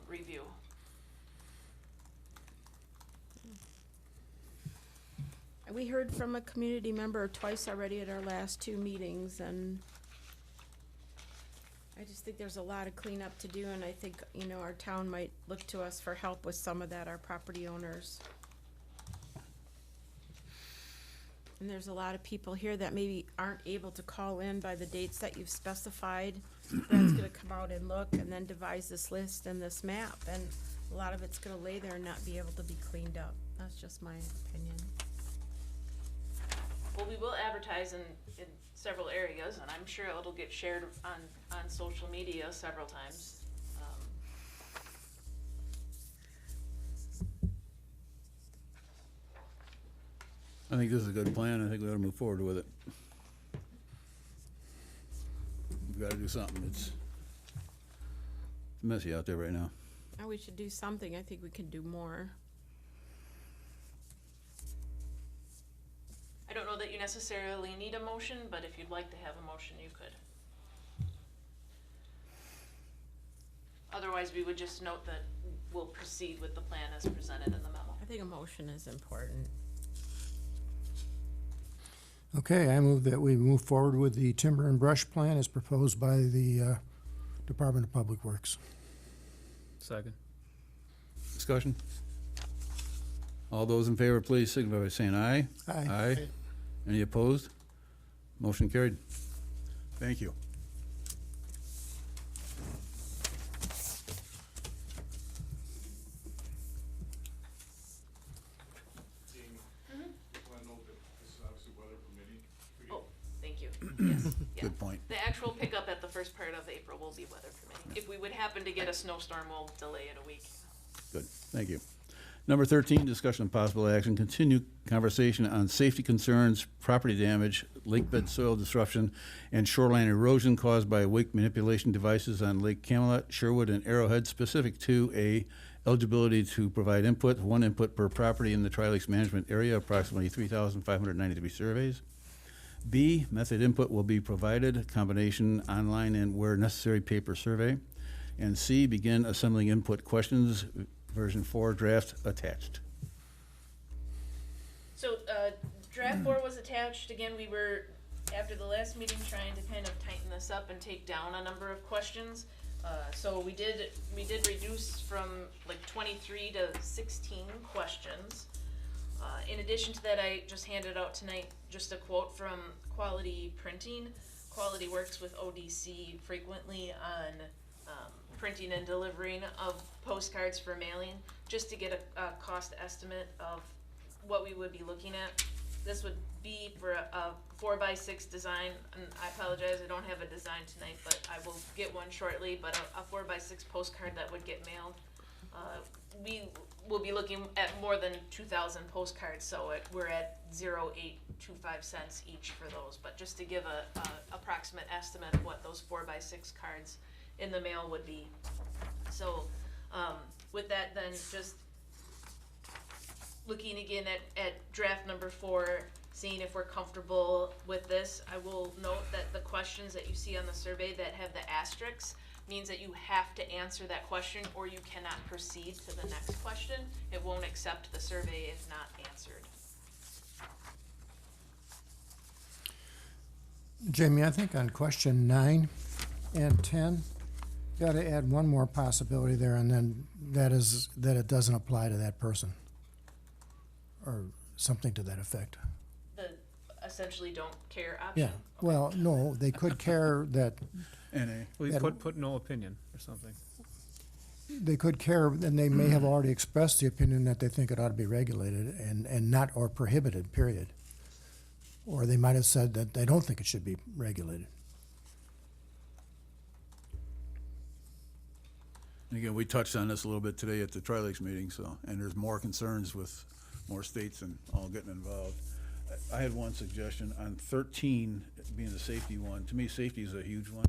review. We heard from a community member twice already at our last 2 meetings, and I just think there's a lot of cleanup to do, and I think, our town might look to us for help with some of that, our property owners. And there's a lot of people here that maybe aren't able to call in by the dates that you've specified. Brad's gonna come out and look and then devise this list and this map, and a lot of it's gonna lay there and not be able to be cleaned up. That's just my opinion. Well, we will advertise in several areas, and I'm sure it'll get shared on social media several times. I think this is a good plan. I think we ought to move forward with it. We've got to do something. It's messy out there right now. Oh, we should do something. I think we can do more. I don't know that you necessarily need a motion, but if you'd like to have a motion, you could. Otherwise, we would just note that we'll proceed with the plan as presented in the memo. I think a motion is important. Okay, I move that we move forward with the timber and brush plan as proposed by the Department of Public Works. Second. Discussion? All those in favor, please signify by saying aye. Aye. Aye. Any opposed? Motion carried. Thank you. Just wanna note that this is obviously weather permitting. Oh, thank you. Yes, yeah. Good point. The actual pickup at the first part of April will be weather permitting. If we would happen to get a snowstorm, we'll delay it a week. Good, thank you. Number 13, discussion of possible action, continue conversation on safety concerns, property damage, lake bed soil disruption, and shoreline erosion caused by wake manipulation devices on Lake Camelot, Sherwood, and Arrowhead, specific to A, eligibility to provide input, 1 input per property in the Tri-Lakes management area, approximately 3,593 surveys. B, method input will be provided, combination online and where necessary paper survey. And C, begin assembling input questions, version 4 draft attached. So, draft 4 was attached. Again, we were, after the last meeting, trying to kind of tighten this up and take down a number of questions. So we did reduce from like 23 to 16 questions. In addition to that, I just handed out tonight just a quote from Quality Printing. Quality works with ODC frequently on printing and delivering of postcards for mailing, just to get a cost estimate of what we would be looking at. This would be for a 4x6 design, and I apologize, I don't have a design tonight, but I will get one shortly, but a 4x6 postcard that would get mailed. We will be looking at more than 2,000 postcards, so we're at 0.825 cents each for those, but just to give a approximate estimate of what those 4x6 cards in the mail would be. So, with that then, just looking again at draft number 4, seeing if we're comfortable with this. I will note that the questions that you see on the survey that have the asterisks means that you have to answer that question or you cannot proceed to the next question. It won't accept the survey if not answered. Jamie, I think on question 9 and 10, got to add one more possibility there, and then that is that it doesn't apply to that person, or something to that effect. The essentially don't care option. Yeah, well, no, they could care that, NA. We That- put no opinion or something. they could care, and they may have already expressed the opinion that they think it ought to be regulated and not, or prohibited, period. Or they might have said that they don't think it should be regulated. And again, we touched on this a little bit today at the Tri-Lakes meeting, so, and there's more concerns with more states and all getting involved. I had one suggestion on 13, being the safety one. To me, safety is a huge one.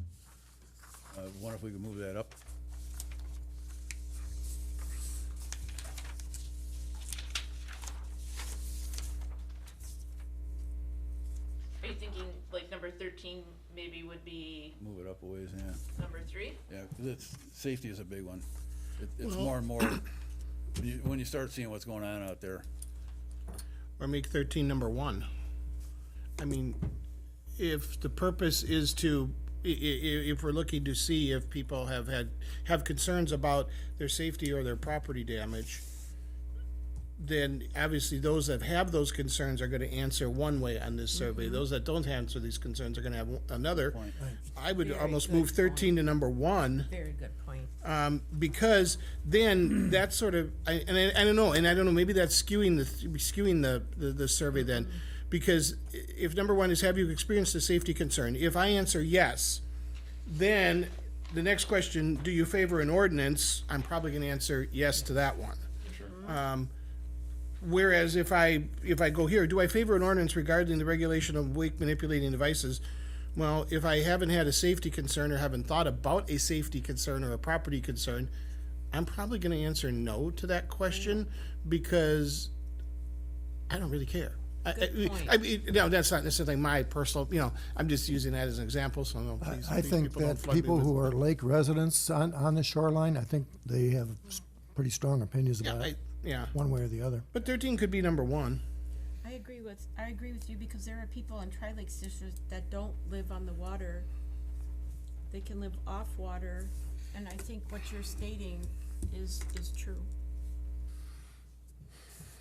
Wonder if we could move that up? Are you thinking like number 13 maybe would be Move it up a ways, yeah. number 3? Yeah, 'cause safety is a big one. It's more and more, when you start seeing what's going on out there. Or make 13 number 1. I mean, if the purpose is to, if we're looking to see if people have concerns about their safety or their property damage, then obviously those that have those concerns are gonna answer one way on this survey. Those that don't answer these concerns are gonna have another. Point. I would Very almost good move 13 to number 1. Very good point. Because then that's sort of, I don't know, maybe that's skewing the survey then. Because if number 1 is, have you experienced a safety concern? If I answer yes, then the next question, do you favor an ordinance? I'm probably gonna answer yes to that one. Whereas if I go here, do I favor an ordinance regarding the regulation of wake manipulating devices? Well, if I haven't had a safety concern or haven't thought about a safety concern or a property concern, I'm probably gonna answer no to that question because I don't really care. I mean, no, that's not necessarily my personal, I'm just using that as an example, so no, please. I please, think don't that flood me people with- who are lake residents on the shoreline, I think they have pretty strong opinions Yeah, about it, yeah, one way or the other. but 13 could be number 1. I agree with you because there are people in Tri-Lakes districts that don't live on the water. They can live off water, and I think what you're stating is true.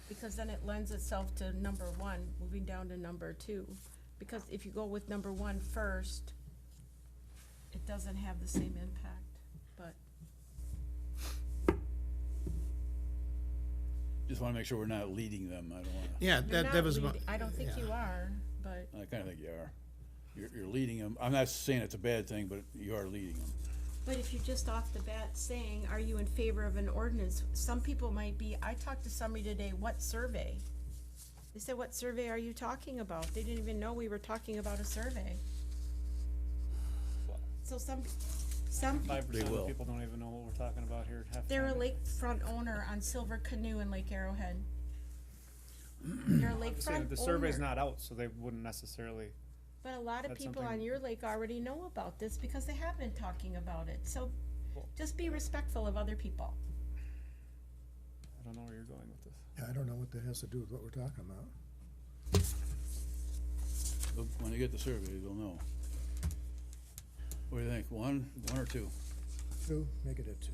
Because then it lends itself to number 1, moving down to number 2. Because if you go with number 1 first, it doesn't have the same impact, but. Just wanna make sure we're not leading them. I don't wanna, Yeah, You're that not was, lead- I don't think you are, but. I kinda think you are. You're leading them. I'm not saying it's a bad thing, but you are leading them. But if you're just off the bat saying, are you in favor of an ordinance? Some people might be, I talked to somebody today, what survey? They said, what survey are you talking about? They didn't even know we were talking about a survey. So some, 5% will. of people don't even know what we're talking about here. Half the they're a time. lakefront owner on Silver Canoe in Lake Arrowhead. They're a So lakefront the survey's owner. not out, so they wouldn't necessarily. But a lot of That's people on something- your lake already know about this because they have been talking about it. So Well- just be respectful of other people. I don't know where you're going with this. Yeah, I don't know what that has to do with what we're talking about. When they get the survey, they'll know. What do you think? One or 2? 2, make it a 2.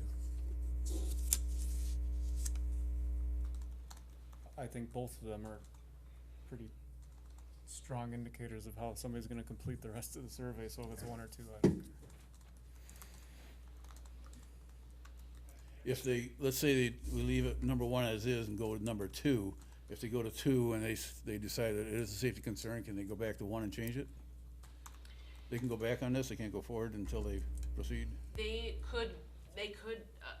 I think both of them are pretty strong indicators of how somebody's gonna complete the rest of the survey, so if it's 1 or 2, I think. If they, let's say we leave it number 1 as is and go with number 2, if they go to 2 and they decide that it is a safety concern, can they go back to 1 and change it? They can go back on this, they can't go forward until they proceed? They could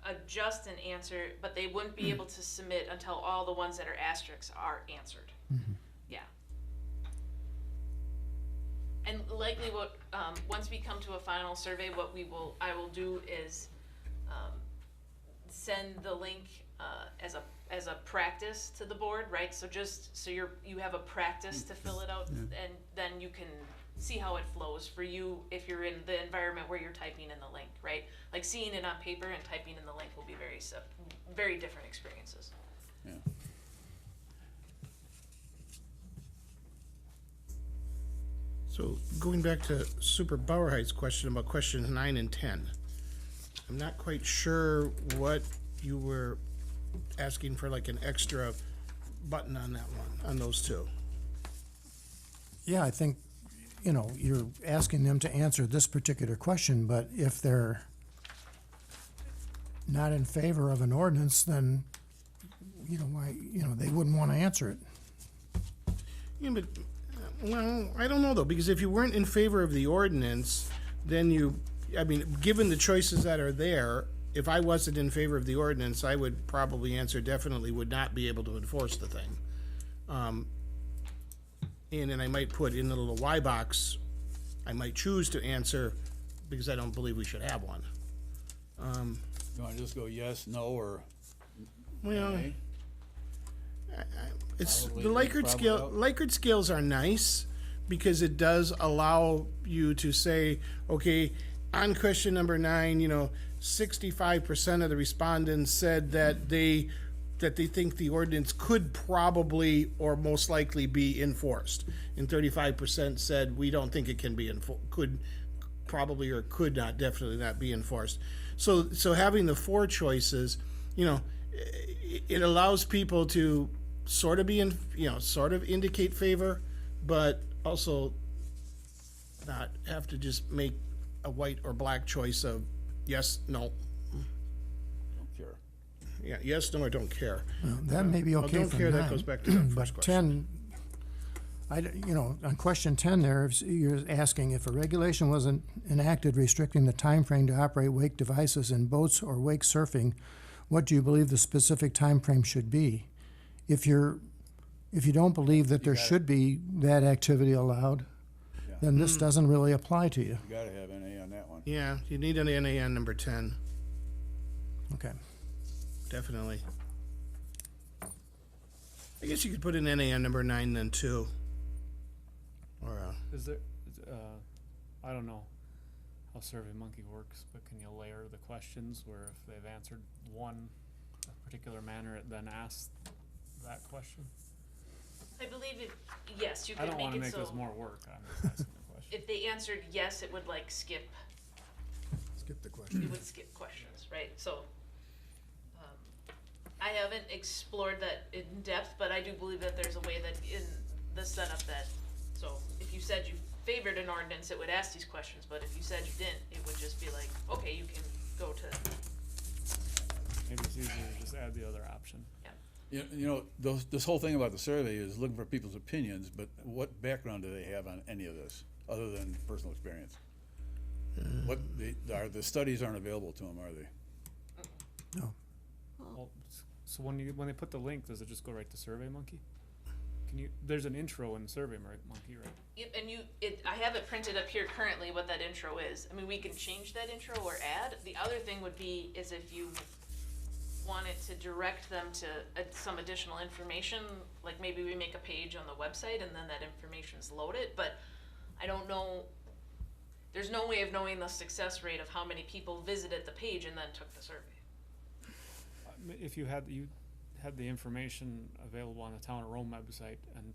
adjust an answer, but they wouldn't be able to submit until all the ones that are asterisks are answered. Yeah. And likely what, once we come to a final survey, what I will do is, send the link, as a practice to the board, right? So just, so you have a practice to fill it out, and then you can see how it flows for you if you're in the environment where you're typing in the link, right? Like seeing it on paper and typing in the link will be very different experiences. Yeah. So going back to Super Bauerheit's question about questions 9 and 10, I'm not quite sure what you were asking for, like an extra button on that one, on those two. Yeah, I think, you know, you're asking them to answer this particular question, but if they're not in favor of an ordinance, then, you know, why, you know, they wouldn't want to answer it. Yeah, but, well, I don't know though, because if you weren't in favor of the ordinance, then I mean, given the choices that are there, if I wasn't in favor of the ordinance, I would probably answer definitely would not be able to enforce the thing. And then I might put in the little Y box, I might choose to answer because I don't believe we should have one. You wanna just go yes, no, or Well, nay? it's, Probably the leave Likert probably out. Likert scales are nice because it does allow you to say, okay, on question number 9, you know, 65% of the respondents said that they think the ordinance could probably or most likely be enforced. And 35% said we don't think it can be could probably or could not, definitely not be enforced. So having the 4 choices, you know, it allows people to sort of be in, you know, sort of indicate favor, but also not have to just make a white or black choice of yes, no. Don't care. Yeah, yes, no, or don't care. That may be Well, okay don't for care, that 9, goes back to that first but question. 10, you know, on question 10 there, if you're asking if a regulation wasn't enacted restricting the time frame to operate wake devices in boats or wake surfing, what do you believe the specific time frame should be? If you don't believe that there should be that activity allowed, then this doesn't really apply to you. You gotta have NA on that one. Yeah, you need an NA on number 10, Okay. definitely. I guess you could put an NA on number 9 then too. Or, Is there, I don't know how SurveyMonkey works, but can you layer the questions where if they've answered one a particular manner, it then asks that question? I believe yes, you I could don't make wanna it make so this more work, I'm just asking the question. if they answered yes, it would like skip, Skip the question. it would skip questions, right? So, I haven't explored that in depth, but I do believe that there's a way that in the setup that, so if you said you favored an ordinance, it would ask these questions, but if you said you didn't, it would just be like, okay, you can go to, Maybe it's easier to just add the other option. You know, this whole thing about the survey is looking for people's opinions, but what background do they have on any of this, other than personal experience? The studies aren't available to them, are they? No. Well, so when they put the link, does it just go right to SurveyMonkey? There's an intro in SurveyMonkey, right? Yep, and I have it printed up here currently what that intro is. I mean, we can change that intro or add. The other thing would be is if you wanted to direct them to some additional information, like maybe we make a page on the website and then that information's loaded, but I don't know, there's no way of knowing the success rate of how many people visited the page and then took the survey. If you had the information available on the Town of Rome website and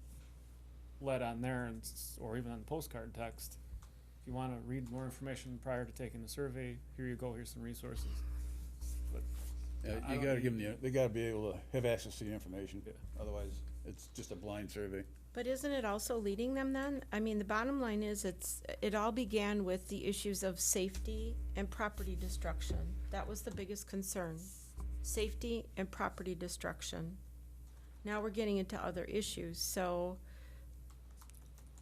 led on there, or even on the postcard text, if you want to read more information prior to taking the survey, here you go, here's some resources. But Yeah, I you don't gotta think give them they gotta be able to have access to the information, Yeah. otherwise it's just a blind survey. But isn't it also leading them then? I mean, the bottom line is it all began with the issues of safety and property destruction. That was the biggest concern. Safety and property destruction. Now we're getting into other issues, so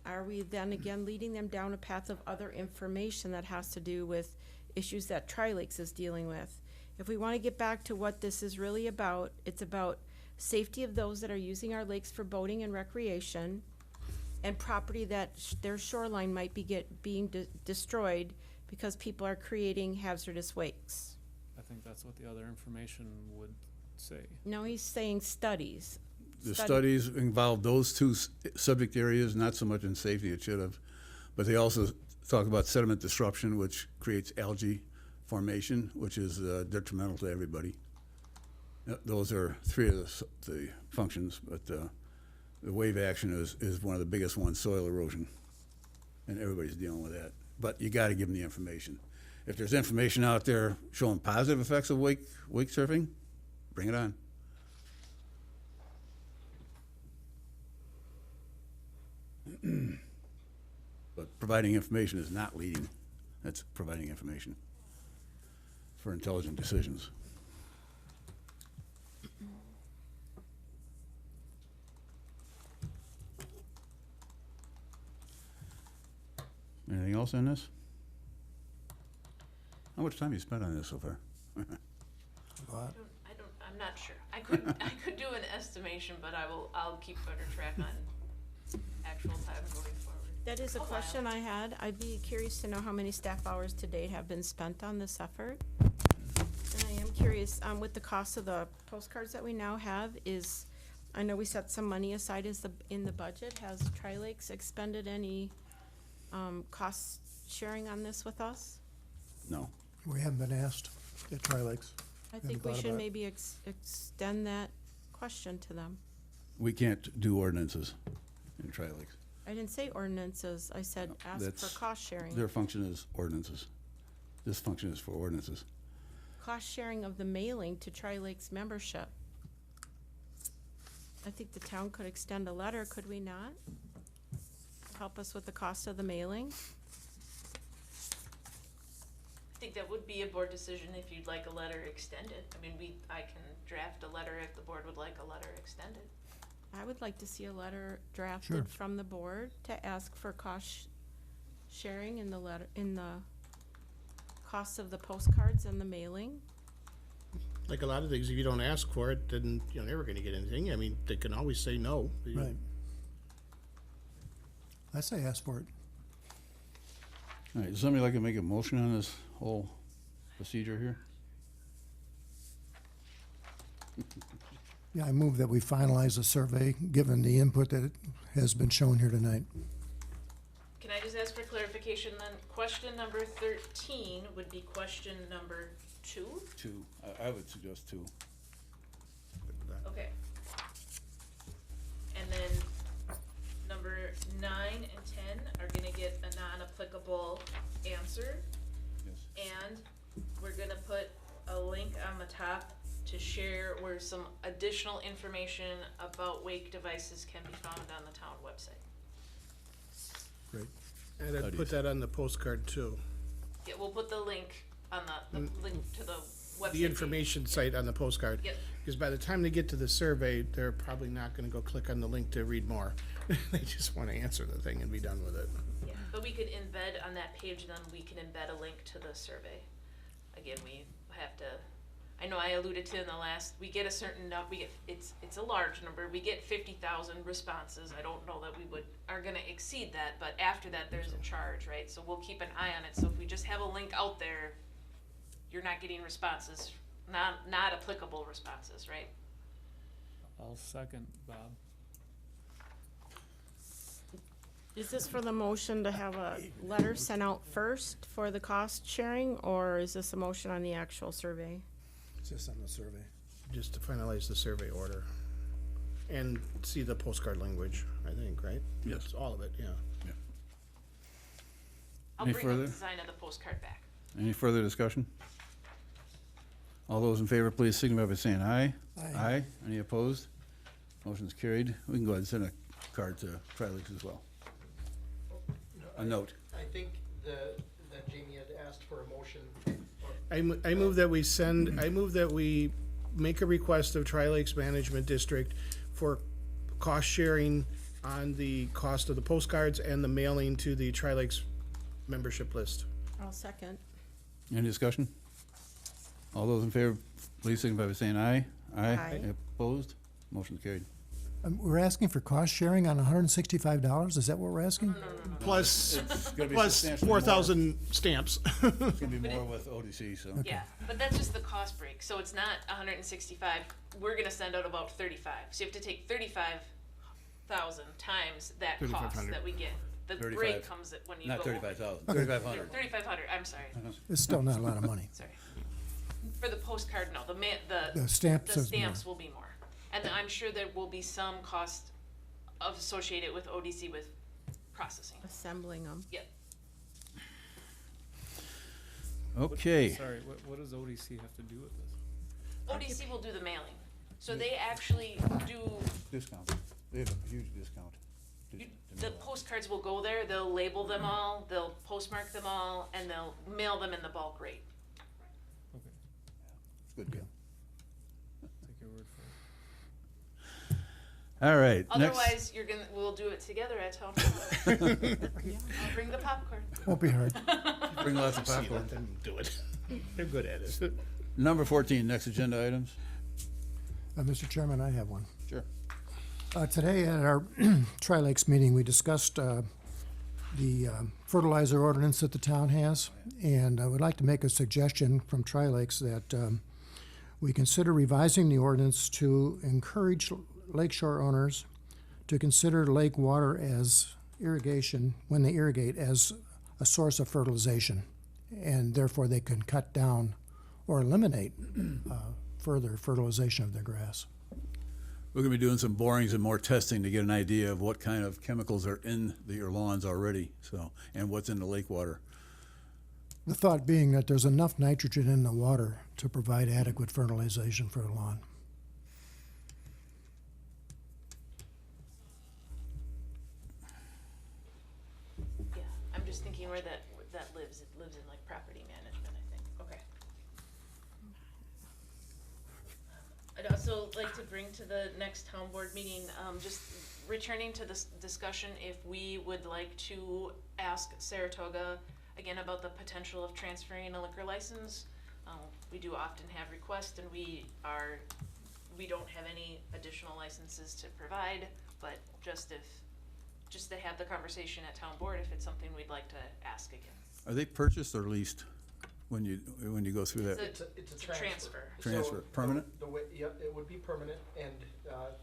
are we then again leading them down a path of other information that has to do with issues that Tri-Lakes is dealing with? If we want to get back to what this is really about, it's about safety of those that are using our lakes for boating and recreation, and property that their shoreline might be being destroyed because people are creating hazardous wakes. I think that's what the other information would say. No, he's saying studies. The Study. studies involve those two subject areas, not so much in safety, it should have. But they also talk about sediment disruption, which creates algae formation, which is detrimental to everybody. Those are 3 of the functions, but the wave action is one of the biggest ones, soil erosion. and everybody's dealing with that. But you gotta give them the information. If there's information out there showing positive effects of wake surfing, bring it on. But providing information is not leading, that's providing information for intelligent decisions. Anything else on this? How much time you spent on this so far? I'm not sure. I could do an estimation, but I'll keep better track on actual time going forward. That is a A while. question I had. I'd be curious to know how many staff hours to date have been spent on this effort. And I am curious, with the cost of the postcards that we now have, I know we set some money aside in the budget. Has Tri-Lakes expended any, cost sharing on this with us? No. We haven't been asked at Tri-Lakes. I Haven't think we thought should about it. maybe extend that question to them. We can't do ordinances in Tri-Lakes. I didn't say ordinances, I said ask That's- for cost sharing. Their function is ordinances. This function is for ordinances. Cost sharing of the mailing to Tri-Lakes membership. I think the town could extend a letter, could we not? Help us with the cost of the mailing? I think that would be a board decision if you'd like a letter extended. I mean, I can draft a letter if the board would like a letter extended. I would like to see a letter Sure. drafted from the board to ask for cost sharing in the cost of the postcards and the mailing. Like a lot of things, if you don't ask for it, then you're never gonna get anything. I mean, they can always say no. Right. I say ask for it. All right, does somebody like to make a motion on this whole procedure here? Yeah, I move that we finalize the survey, given the input that has been shown here tonight. Can I just ask for clarification then? Question number 13 would be question number 2? Two. I would suggest two. Okay. And then number 9 and 10 are gonna get a non-applicable answer. Yes. And we're gonna put a link on the top to share where some additional information about wake devices can be found on the town website. Great. And I'd put that on the postcard too. Yeah, we'll put the link on the link to the website. The information site on the postcard. Yep. Because by the time they get to the survey, they're probably not gonna go click on the link to read more. They just wanna answer the thing and be done with it. Yeah, but we could embed on that page, then we can embed a link to the survey. Again, we have to, I know I alluded to in the last, we get a certain it's a large number, we get 50,000 responses. I don't know that we are gonna exceed that, but after that, there's a charge, right? So we'll keep an eye on it, so if we just have a link out there, you're not getting responses, not applicable responses, right? I'll second, Bob. Is this for the motion to have a letter sent out first for the cost sharing, or is this a motion on the actual survey? It's just on the survey. Just to finalize the survey order. And see the postcard language, I think, right? Yes. That's all of it, yeah. I'll Any bring the further? design of the postcard back. Any further discussion? All those in favor, please signify by saying aye. Aye. Any opposed? Motion's carried. We can go ahead and send a card to Tri-Lakes as well. A note. I think that Jamie had asked for a motion. I move that we make a request of Tri-Lakes Management District for cost sharing on the cost of the postcards and the mailing to the Tri-Lakes membership list. I'll second. Any discussion? All those in favor, please signify by saying aye. Aye. Any opposed? Motion's carried. We're asking for cost sharing on $165, is that what we're asking? Plus, gonna be plus substantially 4,000 stamps. It's gonna be more with ODC, so. Yeah, but that's just the cost break, so it's not 165, we're gonna send out about 35, so you have to take 35,000 times that cost 3,500. that we get. The 35. break comes when you go. Not 35,000, Okay. 3,500. 3,500, I'm sorry, It's still not a lot of money. sorry. For the postcard, no, The stamps the is more. stamps will be more. And I'm sure there will be some cost associated with ODC with processing. assembling them. Yep. Okay. Sorry, what does ODC have to do with this? ODC will do the mailing. So they actually do, Discount. They have a huge discount. the postcards will go there, they'll label them all, they'll postmark them all, and they'll mail them in the bulk rate. Okay, Good deal. take your word for it. All right. next- Otherwise, we'll do it together at town. I'll bring the popcorn. Won't be hard. Bring lots of See, popcorn. let them do it. They're good at it. Number 14, next agenda items. Mr. Chairman, I have one. Sure. Today at our Tri-Lakes meeting, we discussed the fertilizer ordinance that the town has, and I would like to make a suggestion from Tri-Lakes that we consider revising the ordinance to encourage lakeshore owners to consider lake water as irrigation, when they irrigate, as a source of fertilization, and therefore they can cut down or eliminate further fertilization of their grass. We're gonna be doing some borings and more testing to get an idea of what kind of chemicals are in your lawns already, so, and what's in the lake water. The thought being that there's enough nitrogen in the water to provide adequate fertilization for the lawn. Yeah, I'm just thinking where that lives. It lives in like property management, I think. Okay. I'd also like to bring to the next town board meeting, just returning to this discussion, if we would like to ask Saratoga again about the potential of transferring a liquor license. We do often have requests, and we don't have any additional licenses to provide, but just to have the conversation at town board, if it's something we'd like to ask again. Are they purchased or leased when you go through that? It's It's a It's a transfer. Transfer. So, Permanent? The way, yep, it would be permanent, and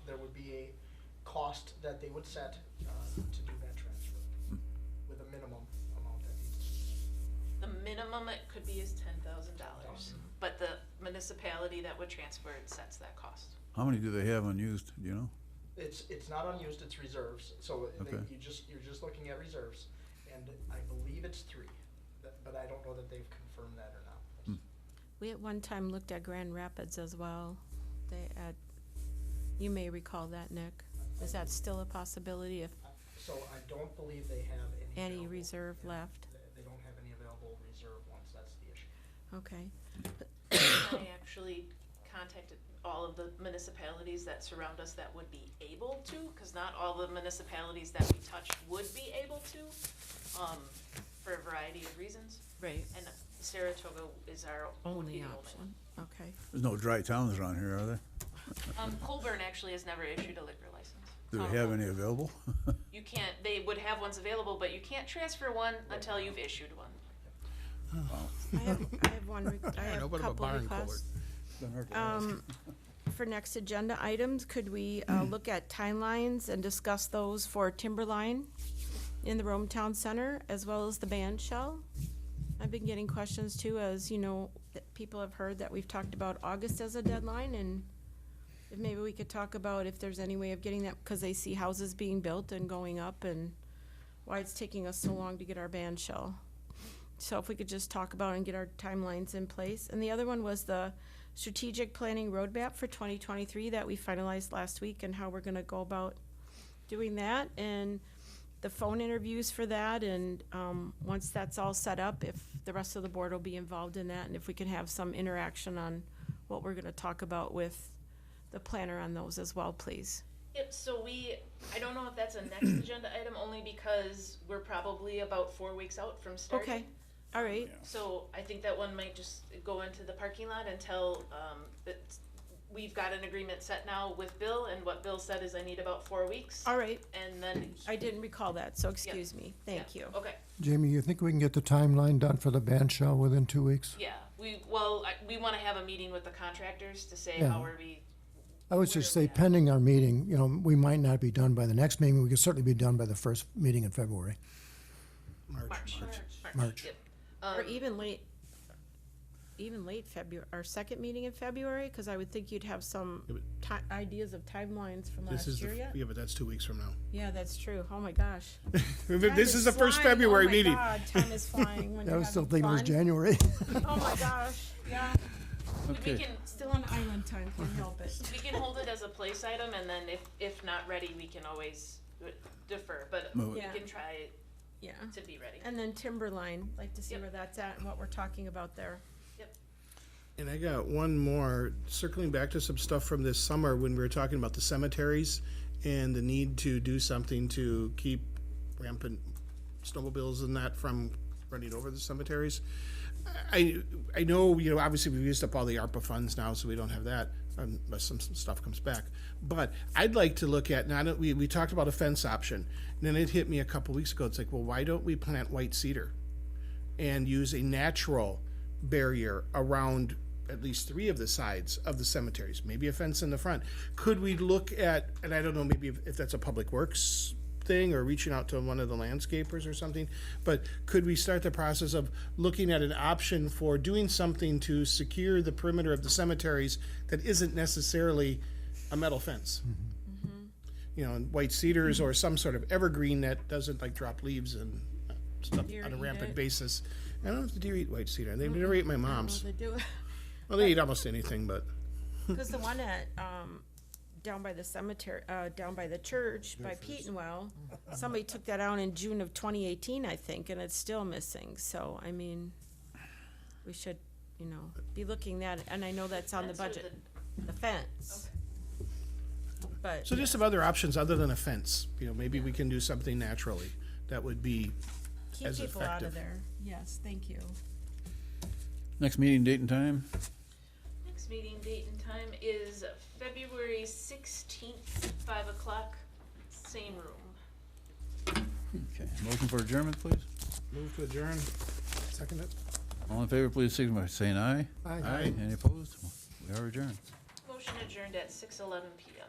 there would be a cost that they would set to do that transfer with a minimum amount that needs. The minimum it could be is $10,000, but the municipality that would transfer it sets that cost. How many do they have unused, do you know? It's not unused, it's reserves, so Okay. you're just looking at reserves, and I believe it's 3, but I don't know that they've confirmed that or not. We at one time looked at Grand Rapids as well. You may recall that, Nick. Is that still a possibility if So I don't believe they have any. any available- reserve yeah, left? They don't have any available reserve ones, that's the issue. Okay. I actually contacted all of the municipalities that surround us that would be able to, because not all the municipalities that we touch would be able to, for a variety of reasons. Right. And Saratoga is our, would be Only the only option. one. Okay. There's no dry towns around here, are there? Colburn actually has never issued a liquor license. Do they have any available? You can't, they would have ones available, but you can't transfer one until you've issued one. I have one, I have a what about couple barn requests. Doesn't hurt to ask. For next agenda items, could we look at timelines and discuss those for Timberline in the Rome Town Center, as well as the band shell? I've been getting questions too, as you know, that people have heard that we've talked about August as a deadline, and if maybe we could talk about if there's any way of getting that, because they see houses being built and going up, and why it's taking us so long to get our band shell. So if we could just talk about and get our timelines in place. And the other one was the strategic planning roadmap for 2023 that we finalized last week, and how we're gonna go about doing that, and the phone interviews for that, and once that's all set up, if the rest of the board will be involved in that, and if we can have some interaction on what we're gonna talk about with the planner on those as well, please. Yep, so I don't know if that's a next agenda item, only because we're probably about 4 weeks out from starting. Okay, all right, So I think that one might just go into the parking lot until, we've got an agreement set now with Bill, and what Bill said is I need about 4 weeks. all right. And then, I didn't recall that, so excuse me. Thank you. okay, Jamie, you think we can get the timeline done for the band shell within 2 weeks? yeah, we wanna have a meeting with the contractors to say Yeah. how are we, I would just say pending our meeting, you know, we might not be done by the next meeting, we could certainly be done by the first meeting in February. March. March. Yep. Or even late, even late February, our second meeting in February? Because I would think you'd have some ideas of timelines from This last is year yet. yeah, but that's 2 weeks from now. Yeah, that's true. Oh my gosh. This is the first Flying. February Oh my meeting. God, time is flying when I you're was still having thinking it was fun. January. Oh my gosh, yeah. We Okay. can, Still on island time, can't help it. we can hold it as a place item, and then if not ready, we can always defer, but Move we it. can try Yeah. to be ready. And then Timberline, like to see Yep. where that's at and what we're talking about there. And I got one more, circling back to some stuff from this summer when we were talking about the cemeteries and the need to do something to keep rampant snowmobiles and that from running over the cemeteries. I know, obviously we've used up all the ARPA funds now, so we don't have that unless some stuff comes back. But I'd like to look at, now that we talked about a fence option, and then it hit me a couple weeks ago. It's like, well, why don't we plant white cedar and use a natural barrier around at least 3 of the sides of the cemeteries, maybe a fence in the front? Could we look at, and I don't know, maybe if that's a public works thing or reaching out to one of the landscapers or something, but could we start the process of looking at an option for doing something to secure the perimeter of the cemeteries that isn't necessarily a metal fence? And white cedars or some sort of evergreen that doesn't like drop leaves and stuff Deer on a eat rampant it. basis. I don't know if the deer eat white cedar. They never ate my mom's. They do. Well, they eat almost anything, but Because the one at, down by the cemetery, down by the church, by Petenwell, somebody took that out in June of 2018, I think, and it's still missing. So, I mean, we should, be looking at, and I know that's on the Fence or budget, the fence. But, so just some other options other than a fence. Maybe we can do something naturally that would be keep as people out of effective. there. Yes, thank you. Next meeting date and time? Next meeting date and time is February 16th, 5 o'clock, same room. Okay, motion for adjournment, please. Move to adjourn. Second it? All in favor, please signify by saying aye. Aye. Any opposed? We are adjourned. Motion adjourned at 6:11 PM.